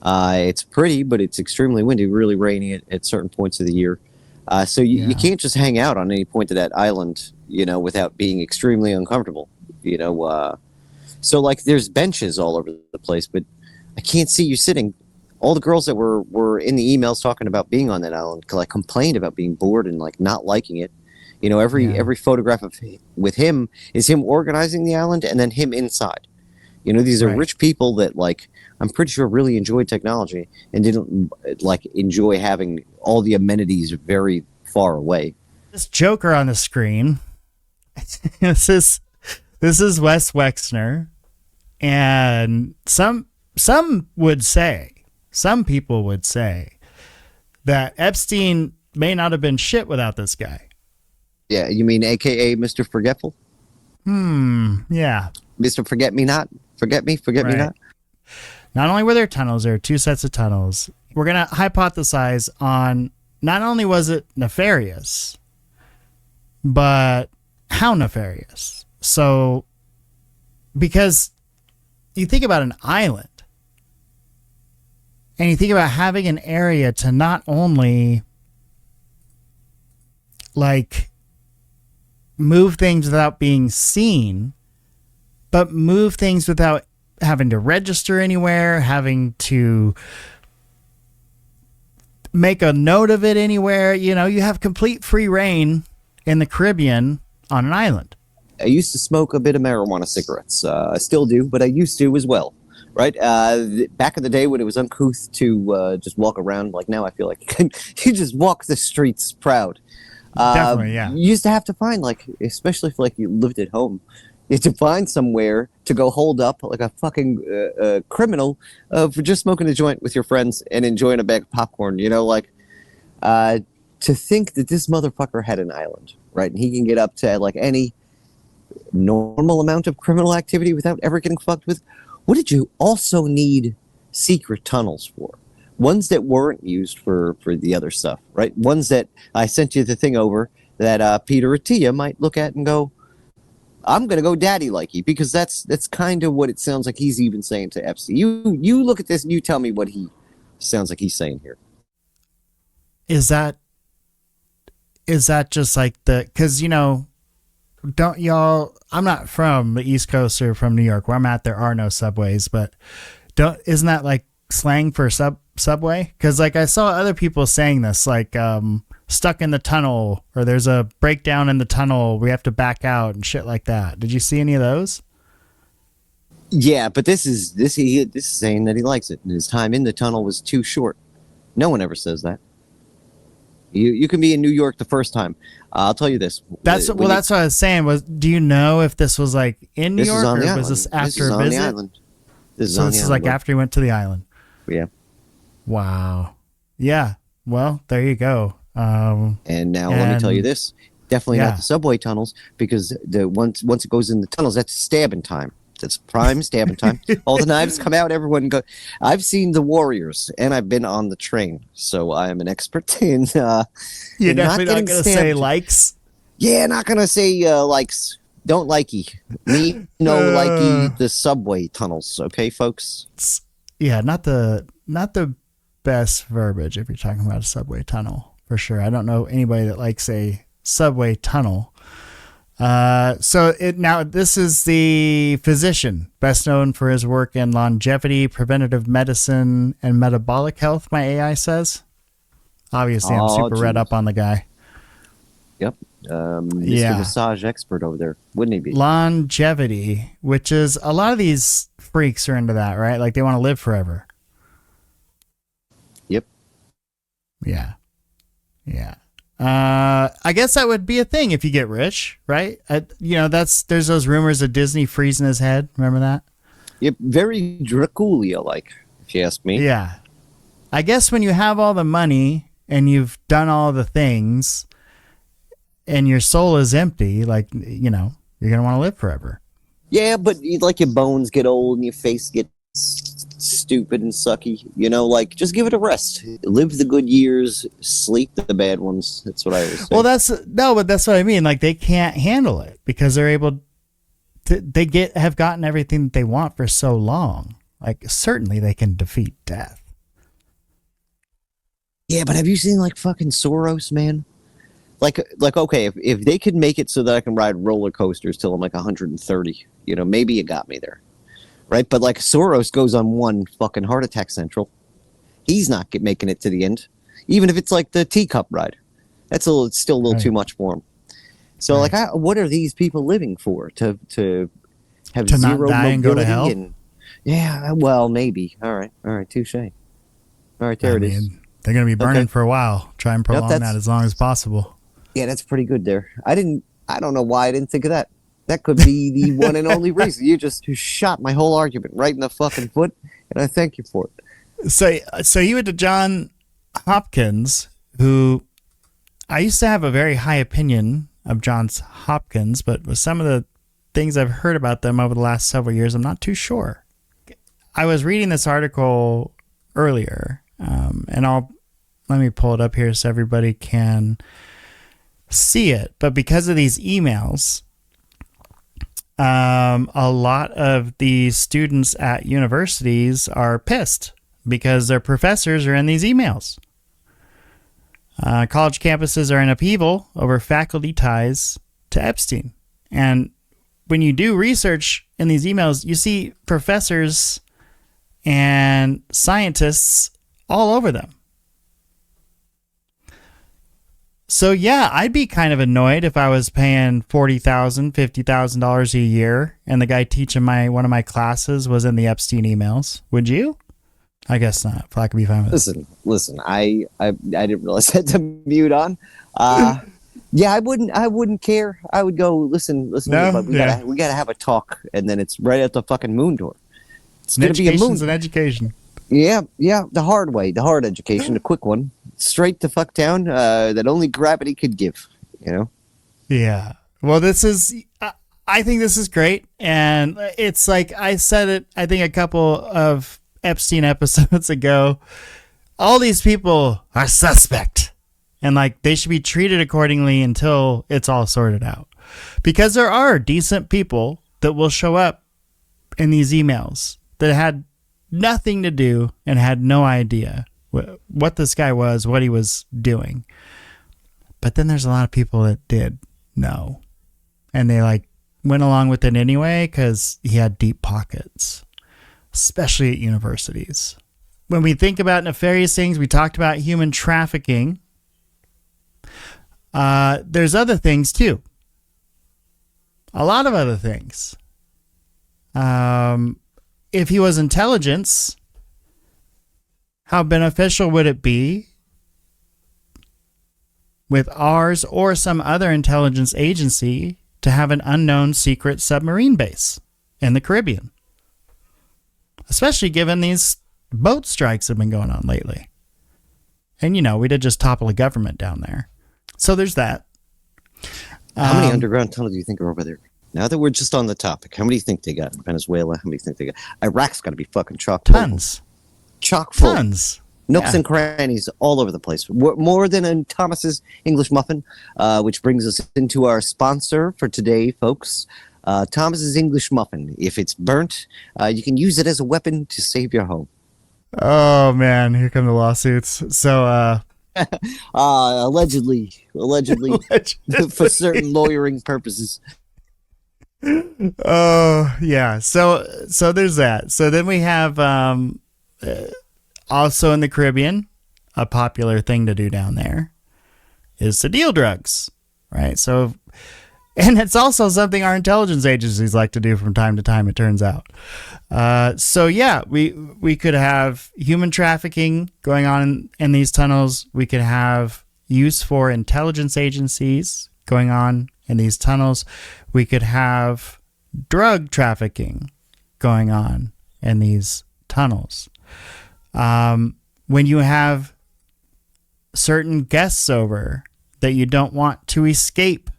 It's pretty, but it's extremely windy, really rainy at certain points of the year. So you can't just hang out on any point of that island, you know, without being extremely uncomfortable, you know. So, like, there's benches all over the place, but I can't see you sitting. All the girls that were in the emails talking about being on that island, like, complained about being bored and, like, not liking it. You know, every photograph with him is him organizing the island and then him inside. You know, these are rich people that, like, I'm pretty sure really enjoyed technology and didn't, like, enjoy having all the amenities very far away. This Joker on the screen, this is Wes Wexner, and some people would say that Epstein may not have been shit without this guy. Yeah, you mean AKA Mr. Forgetful? Yeah. Mr. Forget Me Not? Forget Me Not? Not only were there tunnels, there were two sets of tunnels. We're going to hypothesize on not only was it nefarious, but how nefarious. So, because you think about an island, and you think about having an area to not only, like, move things without being seen, but move things without having to register anywhere, having to make a note of it anywhere. You know, you have complete free reign in the Caribbean on an island. I used to smoke a bit of marijuana cigarettes. I still do, but I used to as well. Right? Back in the day when it was uncouth to just walk around, like now I feel like you just walk the streets proud. Definitely, yeah. You used to have to find, like, especially if, like, you lived at home, you had to find somewhere to go hold up like a fucking criminal for just smoking a joint with your friends and enjoying a bag of popcorn. You know, like, to think that this motherfucker had an island, right? And he can get up to, like, any normal amount of criminal activity without ever getting fucked with. What did you also need secret tunnels for? Ones that weren't used for the other stuff, right? Ones that I sent you the thing over that Peter Attia might look at and go, I'm going to go daddy-likey, because that's kind of what it sounds like he's even saying to Epstein. You look at this and you tell me what he sounds like he's saying here. Is that just like because, you know, don't y'all, I'm not from the East Coast or from New York where I'm at, there are no subways, but isn't that like slang for subway? Because, like, I saw other people saying this, like, stuck in the tunnel, or there's a breakdown in the tunnel, we have to back out and shit like that. Did you see any of those? Yeah, but this is saying that he likes it and his time in the tunnel was too short. No one ever says that. You can be in New York the first time. I'll tell you this. That's what I was saying. Do you know if this was like in New York, or was this after a visit? This is like after he went to the island. Yeah. Wow. Yeah. Well, there you go. And now let me tell you this. Definitely not the subway tunnels, because once it goes in the tunnels, that's stabbing time. It's prime stabbing time. All the knives come out. Everyone go. I've seen The Warriors, and I've been on the train, so I am an expert in. You're in definitely not going to say likes. Yeah, not going to say likes. Don't likey. Me, no likey the subway tunnels. Okay, folks. Yeah, not the best verbiage if you're talking about a subway tunnel for sure. I don't know anybody that likes a subway tunnel. Now this is the physician, best known for his work in longevity, preventative medicine, and metabolic health. My AI says. Obviously, I'm super read up on the guy. Yep. Mr. Massage expert over there, wouldn't he be? Longevity, which is a lot of these freaks are into that, right? Like they want to live forever. Yep. Yeah. I guess that would be a thing if you get rich, right? There's those rumors of Disney freezing his head. Remember that? Yep. Very Draculia-like, if you ask me. Yeah. I guess when you have all the money and you've done all the things and your soul is empty, you're going to want to live forever. Yeah, but like your bones get old and your face gets stupid and sucky, just give it a rest. Live the good years, sleep the bad ones. That's what I always say. Well, that's what I mean. Like they can't handle it because they're able to, have gotten everything that they want for so long. Like certainly they can defeat death. Yeah, but have you seen like fucking Soros, man? Like okay, if they could make it so that I can ride roller coasters till I'm like 130, maybe it got me there. Right, but like Soros goes on one fucking heart attack central. He's not making it to the end, even if it's like the teacup ride. It's still a little too much for him. So what are these people living for? To have to zero not die and go to hell? Yeah, well, maybe. All right, touche. All right, there it is. They're gonna be burning for a while. Try and prolong that as long as possible. Yeah, that's pretty good there. I don't know why I didn't think of that. That could be the one and only reason. You just shot my whole argument right in the fucking foot, and I thank you for it. So you went to John Hopkins, who I used to have a very high opinion of Johns Hopkins, but with some of the things I've heard about them over the last several years, I'm not too sure. I was reading this article earlier, and let me pull it up here so everybody can see it. But because of these emails, a lot of the students at universities are pissed because their professors are in these emails. College campuses are in upheaval over faculty ties to Epstein. And when you do research in these emails, you see professors and scientists all over them. So yeah, I'd be kind of annoyed if I was paying $40,000, $50,000 a year, and the guy teaching one of my classes was in the Epstein emails. Would you? I guess not. Flak would be fine with it. Listen. I didn't realize I had to mute on. Yeah, I wouldn't care. I would go listen. No? But we gotta have a talk, and then it's right at the fucking moon door. It's gonna be a moon. An education. Yeah, the hard way, the hard education, the quick one, straight to fuck town, that only gravity could give, Yeah. Well, I think this is great. And it's like I said it, I think a couple of Epstein episodes ago, all these people are suspect and they should be treated accordingly until it's all sorted out, because there are decent people that will show up in these emails that had nothing to do and had no idea what this guy was, what he was doing. But then there's a lot of people that did know, and they went along with it anyway because he had deep pockets, especially at universities. When we think about nefarious things, we talked about human trafficking. There's other things too. A lot of other things. If he was intelligence, how beneficial would it be with ours or some other intelligence agency to have an unknown secret submarine base in the Caribbean? Especially given these boat strikes have been going on lately. And, we did just topple a government down there. So there's that. How many underground tunnels do you think are over there? Now that we're just on the topic, how many do you think they got in Venezuela? How many do you think they got? Iraq's got to be fucking chock full. Tons. Chock full. Tons. Nooks and crannies all over the place. More than in Thomas's English muffin, which brings us into our sponsor for today, folks. Thomas's English muffin. If it's burnt, you can use it as a weapon to save your home. Oh man, here come the lawsuits. So allegedly for certain lawyering purposes. Oh yeah. So there's that. So then we have also in the Caribbean, a popular thing to do down there is to deal drugs, right? So, and it's also something our intelligence agencies like to do from time to time, it turns out. So yeah, we could have human trafficking going on in these tunnels. We could have use for intelligence agencies going on in these tunnels. We could have drug trafficking going on in these tunnels. When you have certain guests over that you don't want to escape,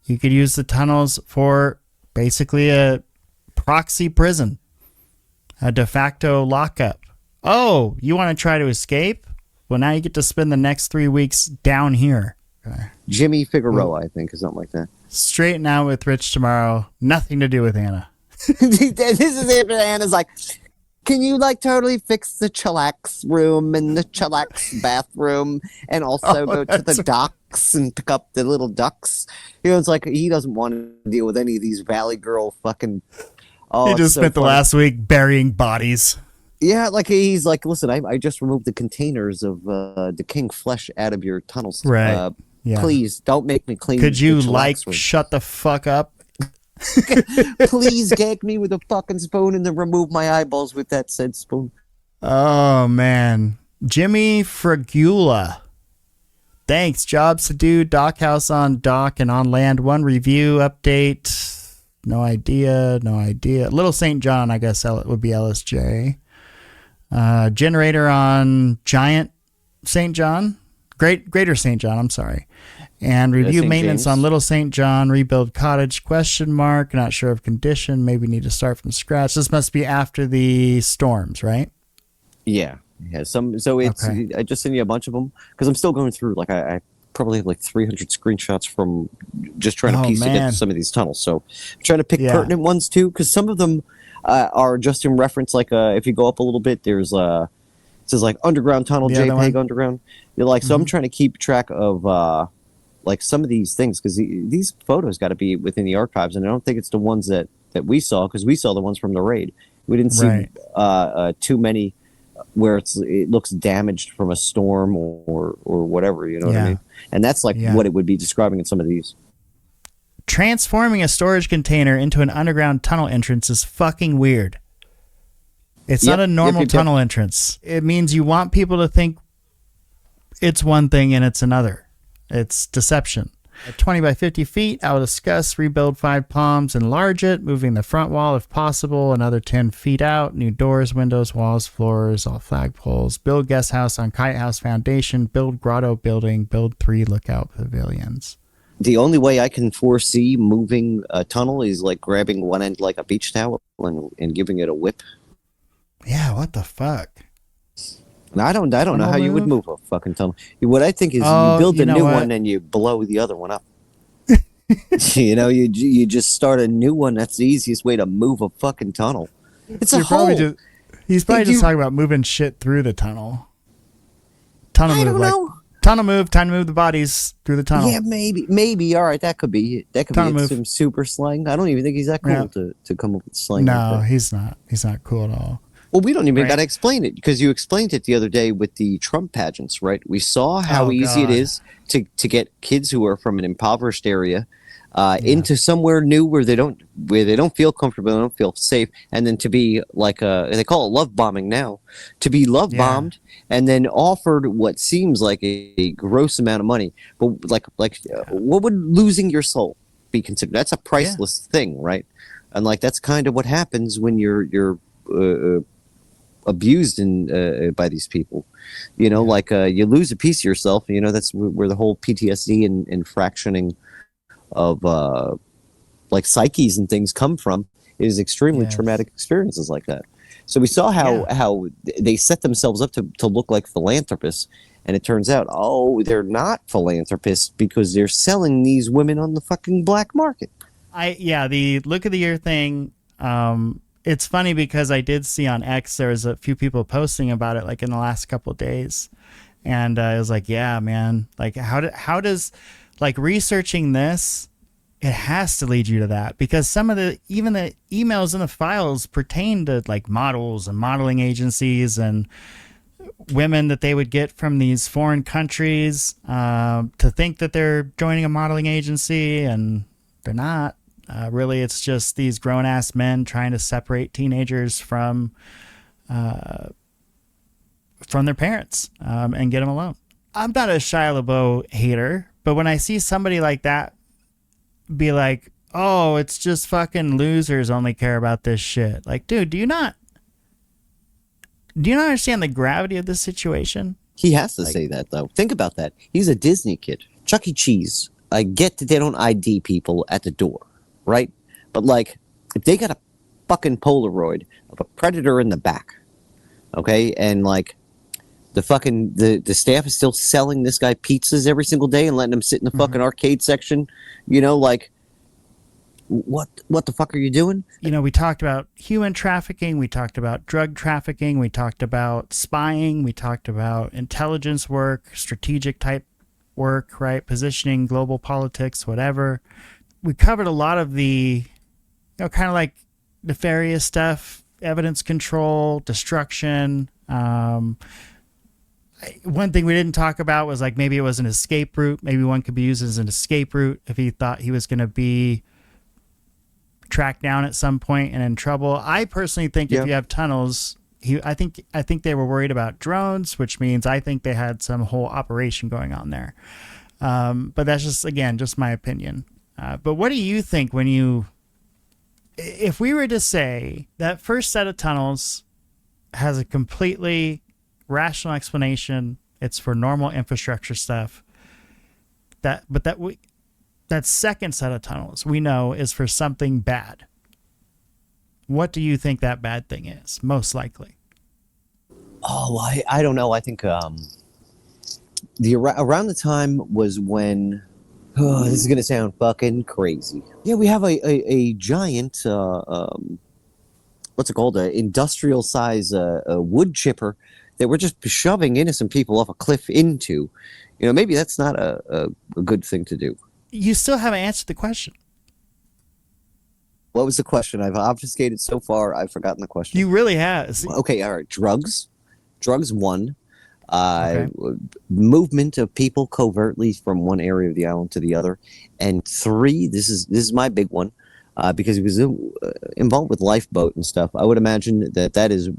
you could use the tunnels for basically a proxy prison, a de facto lockup. Oh, you want to try to escape? Well, now you get to spend the next 3 weeks down here. Jimmy Figueroa, I think, or something like that. Straighten out with Rich tomorrow. Nothing to do with Anna. This is after Anna's like, can you totally fix the chillax room and the chillax bathroom and also go to the docks and pick up the little ducks? It's like he doesn't want to deal with any of these Valley Girl fucking... Oh, he just spent the last week burying bodies. Yeah, he's like, listen, I just removed the containers of decaying flesh out of your tunnels. Right. Yeah. Please don't make me clean. Could you room. shut the fuck up? Please gag me with a fucking spoon and then remove my eyeballs with that said spoon. Oh man, Jimmy Fragula. Thanks. Jobs to do. Dock house on dock and on land. One review update. No idea. Little St. John, I guess it would be LSJ. Generator on Giant St. John. Greater St. John, I'm sorry. And review maintenance on Little St. John, rebuild cottage, ? Not sure of condition. Maybe need to start from scratch. This must be after the storms, right? Yeah. So it's, okay. I just sent you a bunch of them because I'm still going through, I probably have 300 screenshots from just trying to piece together some of these tunnels. So I'm trying to pick pertinent ones too, because some of them are just in reference, if you go up a little bit, there's it says underground tunnel, JPEG underground. So I'm trying to keep track of some of these things because these photos got to be within the archives, and I don't think it's the ones that we saw because we saw the ones from the raid. We didn't see too many where it looks damaged from a storm or whatever, you know what I mean? And that's what it would be describing in some of these. Transforming a storage container into an underground tunnel entrance is fucking weird. It's not a normal tunnel entrance. It means you want people to think it's one thing and it's another. It's deception. At 20 by 50 feet, I will discuss rebuild 5 palms, enlarge it, moving the front wall if possible, another 10 feet out, new doors, windows, walls, floors, all flagpoles, build guest house on kite house foundation, build grotto building, build 3 lookout pavilions. The only way I can foresee moving a tunnel is grabbing one end like a beach towel and giving it a whip. Yeah, what the fuck? I don't know how you would move a fucking tunnel. What I think is you build a new one and you blow the other one up. You just start a new one. That's the easiest way to move a fucking tunnel. It's a hole. He's probably just talking about moving shit through the tunnel. Tunnel move, time to move the bodies through the tunnel. Yeah, maybe. All right, that could be some super slang. I don't even think he's that cool to come up with slang. No, he's not. He's not cool at all. Well, we don't even got to explain it because you explained it the other day with the Trump pageants, right? We saw how easy it is to get kids who are from an impoverished area into somewhere new where they don't feel comfortable, they don't feel safe, and then to be they call it love bombing now, to be love bombed and then offered what seems like a gross amount of money, but what would losing your soul be considered? That's a priceless thing, right? And that's kind of what happens when you're abused by these people, you lose a piece of yourself. That's where the whole PTSD and fractioning of like psyches and things come from is extremely traumatic experiences like that. So we saw how they set themselves up to look like philanthropists, and it turns out, they're not philanthropists because they're selling these women on the fucking black market. The look of the year thing, it's funny because I did see on X there was a few people posting about it like in the last couple of days, and I was like, yeah, man, like how does like researching this, it has to lead you to that, because some of the emails in the files pertain to like models and modeling agencies and women that they would get from these foreign countries to think that they're joining a modeling agency, and they're not. Really, it's just these grown-ass men trying to separate teenagers from their parents and get them alone. I'm not a Shilabeau hater, but when I see somebody like that be like, oh, it's just fucking losers only care about this shit. Like, dude, do you not understand the gravity of this situation? He has to say that, though. Think about that. He's a Disney kid. Chuck E. Cheese. I get that they don't ID people at the door, right? But, like, if they got a fucking Polaroid of a predator in the back, okay, and, like, the staff is still selling this guy pizzas every single day and letting him sit in the fucking arcade section, you know, like, what the fuck are you doing? You know, we talked about human trafficking, we talked about drug trafficking, we talked about spying, we talked about intelligence work, strategic type work, right? Positioning, global politics, whatever. We covered a lot of the, you know, kind of like nefarious stuff, evidence control, destruction. One thing we didn't talk about was like maybe it was an escape route. Maybe one could be used as an escape route if he thought he was going to be tracked down at some point and in trouble. I personally think if you have tunnels, I think they were worried about drones, which means I think they had some whole operation going on there. But that's just, again, just my opinion. But what do you think if we were to say that first set of tunnels has a completely rational explanation, it's for normal infrastructure stuff, that second set of tunnels we know is for something bad. What do you think that bad thing is, most likely? Oh, I don't know. I think around the time was when, this is going to sound fucking crazy. Yeah, we have a giant, what's it called? An industrial size wood chipper that we're just shoving innocent people off a cliff into. You know, maybe that's not a good thing to do. You still haven't answered the question. What was the question? I've obfuscated so far, I've forgotten the question. You really have. Okay, all right. Drugs, one. Movement of people covertly from one area of the island to the other. And 3, this is my big one, because he was involved with lifeboat and stuff. I would imagine that is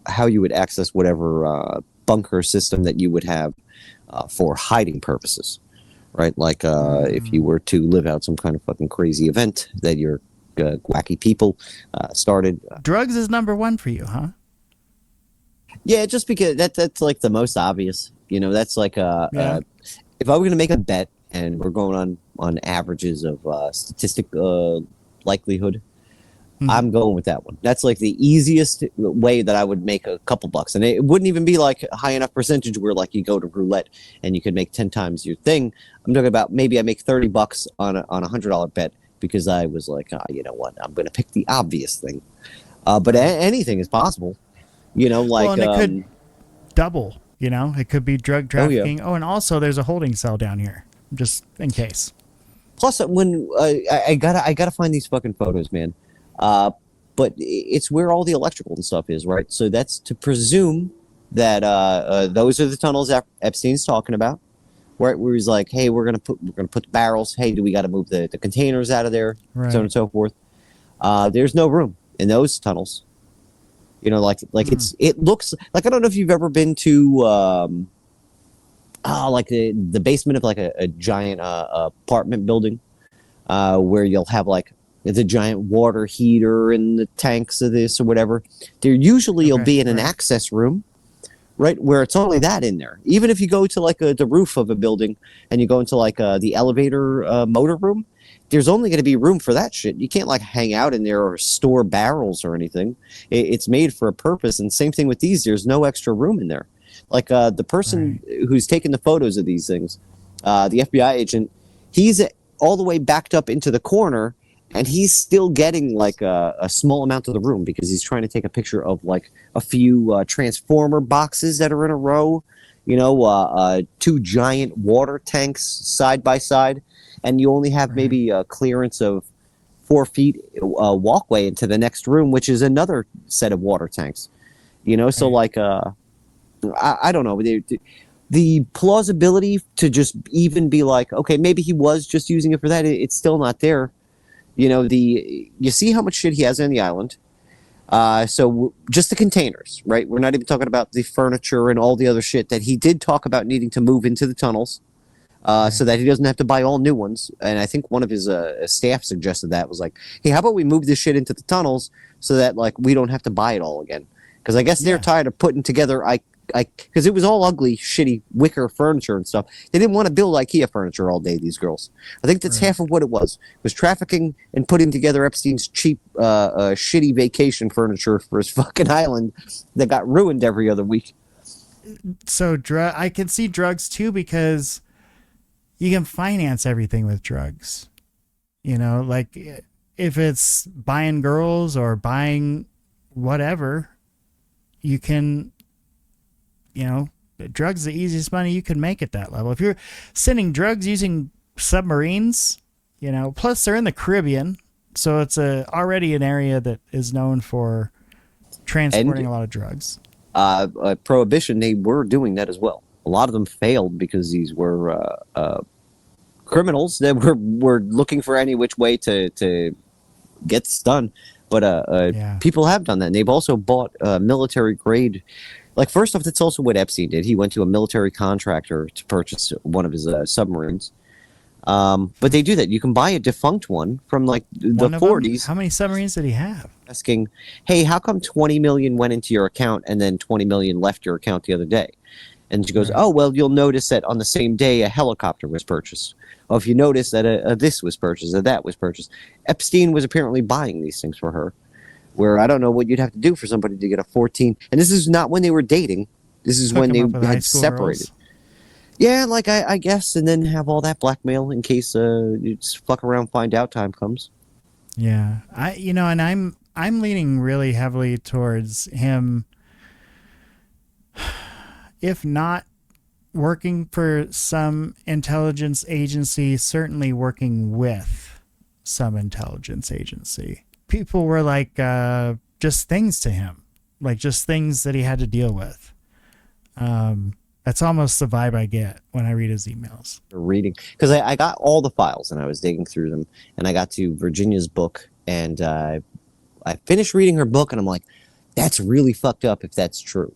how you would access whatever bunker system that you would have for hiding purposes, right? Like if you were to live out some kind of fucking crazy event that your wacky people started. Drugs is number 1 for you, huh? Yeah, just because that's like the most obvious. You know, that's like if I were going to make a bet and we're going on averages of statistic likelihood, I'm going with that one. That's like the easiest way that I would make a couple bucks. And it wouldn't even be like a high enough percentage where like you go to roulette and you could make 10 times your thing. I'm talking about maybe I make $30 on a $100 bet because I was like, you know what, I'm going to pick the obvious thing. But anything is possible. You know, like... Well, and it could double, you know? It could be drug trafficking. Oh, and also there's a holding cell down here, just in case. Plus, when I gotta find these fucking photos, man. But it's where all the electrical and stuff is, right? So that's to presume that those are the tunnels Epstein's talking about, right? Where he's like, hey, we're gonna put the barrels. Hey, do we got to move the containers out of there? Right. So on and so forth. There's no room in those tunnels. You know, like it looks like, I don't know if you've ever been to like the basement of like a giant apartment building where you'll have like the giant water heater and the tanks of this or whatever. There usually will be in an access room, right, where it's only that in there. Even if you go to like the roof of a building and you go into like the elevator motor room, there's only going to be room for that shit. You can't like hang out in there or store barrels or anything. It's made for a purpose. And same thing with these. There's no extra room in there. Like the person who's taking the photos of these things, the FBI agent, he's all the way backed up into the corner, and he's still getting like a small amount of the room because he's trying to take a picture of like a few transformer boxes that are in a row, you know, 2 giant water tanks side by side, and you only have maybe a clearance of 4 feet walkway into the next room, which is another set of water tanks, you know. So like I don't know, the plausibility to just even be like, okay, maybe he was just using it for that, it's still not there. You know, you see how much shit he has on the island. So just the containers, right? We're not even talking about the furniture and all the other shit that he did talk about needing to move into the tunnels, so that he doesn't have to buy all new ones. And I think one of his staff suggested that, was like, hey, how about we move this shit into the tunnels so that like we don't have to buy it all again? Because I guess they're tired of putting together because it was all ugly, shitty wicker furniture and stuff. They didn't want to build IKEA furniture all day, these girls. I think that's half of what it was trafficking and putting together Epstein's cheap, shitty vacation furniture for his fucking island that got ruined every other week. So I can see drugs too, because you can finance everything with drugs. You know, like if it's buying girls or buying whatever, you can... You know, drugs is the easiest money you can make at that level. If you're sending drugs using submarines, you know, plus they're in the Caribbean, so it's already an area that is known for transporting a lot of drugs. Prohibition, they were doing that as well. A lot of them failed because these were criminals that were looking for any which way to get this done. But people have done that, and they've also bought military grade. Like, first off, that's also what Epstein did. He went to a military contractor to purchase one of his submarines. But they do that. You can buy a defunct one from, like, the 40s. How many submarines did he have? Asking, hey, how come 20 million went into your account and then 20 million left your account the other day? And she goes, oh, well, you'll notice that on the same day a helicopter was purchased. Or if you notice that this was purchased or that was purchased. Epstein was apparently buying these things for her. Where I don't know what you'd have to do for somebody to get a 14. And this is not when they were dating. This is when they had separated. Yeah, like I guess, and then have all that blackmail in case you just fuck around, find out time comes. Yeah, and I'm leaning really heavily towards him, if not working for some intelligence agency, certainly working with some intelligence agency. People were like just things to him, like just things that he had to deal with. That's almost the vibe I get when I read his emails. Reading, because I got all the files and I was digging through them, and I got to Virginia's book, and I finished reading her book, and I'm like, that's really fucked up if that's true.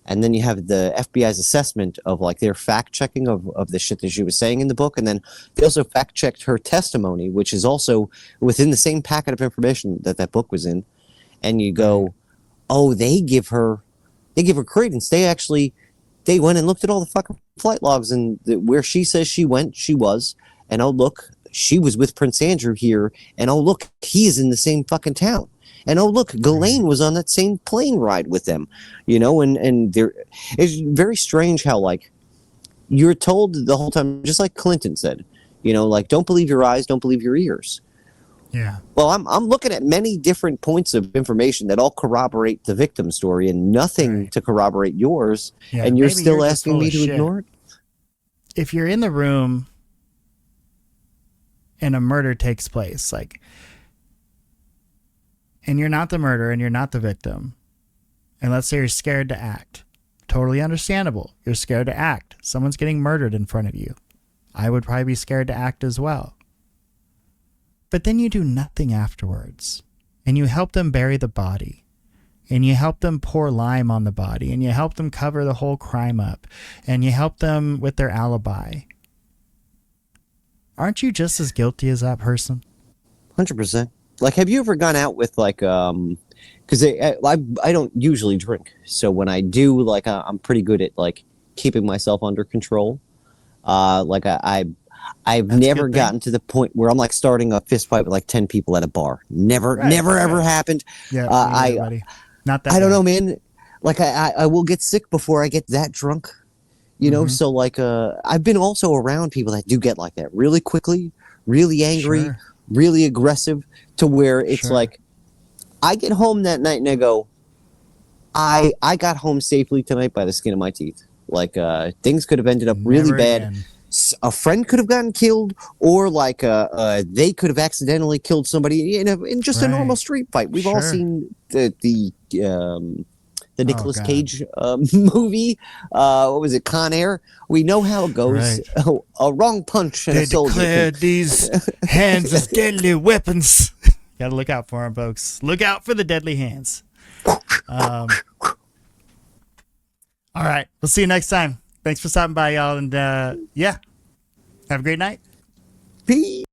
And then you have the FBI's assessment of like their fact checking of the shit that she was saying in the book. And then they also fact checked her testimony, which is also within the same packet of information that book was in. And you go, oh, they give her credence. They went and looked at all the fucking flight logs, and where she says she went, she was. And oh, look, she was with Prince Andrew here. And oh, look, he is in the same fucking town. And oh, look, Ghislaine was on that same plane ride with them, you know, and it's very strange how, like, you're told the whole time, just like Clinton said, you know, like, don't believe your eyes, don't believe your ears. Yeah. Well, I'm looking at many different points of information that all corroborate the victim story and nothing to corroborate yours, and you're still asking me to ignore it? If you're in the room and a murder takes place, like, and you're not the murderer and you're not the victim, and let's say you're scared to act, totally understandable. You're scared to act. Someone's getting murdered in front of you. I would probably be scared to act as well. But then you do nothing afterwards, and you help them bury the body, and you help them pour lime on the body, and you help them cover the whole crime up, and you help them with their alibi. Aren't you just as guilty as that person? 100%. Like, have you ever gone out with, like, because I don't usually drink, so when I do, like, I'm pretty good at, like, keeping myself under control. Like, I've never gotten to the point where I'm like starting a fist fight with like 10 people at a bar. Never ever happened. Yeah, not that. I don't know, man. Like I will get sick before I get that drunk, you know. So like I've been also around people that do get like that really quickly, really angry, really aggressive, to where it's like I get home that night and I go, I got home safely tonight by the skin of my teeth. Like things could have ended up really bad. Again. A friend could have gotten killed, or like they could have accidentally killed somebody in just a normal street fight. We've all seen the Nicolas Cage movie. What was it, Con Air? We know how it goes. A wrong punch and a soldier. They declared these hands as deadly weapons. Gotta look out for them, folks. Look out for the deadly hands. All right. We'll see you next time. Thanks for stopping by, y'all. And yeah, have a great night. Peace.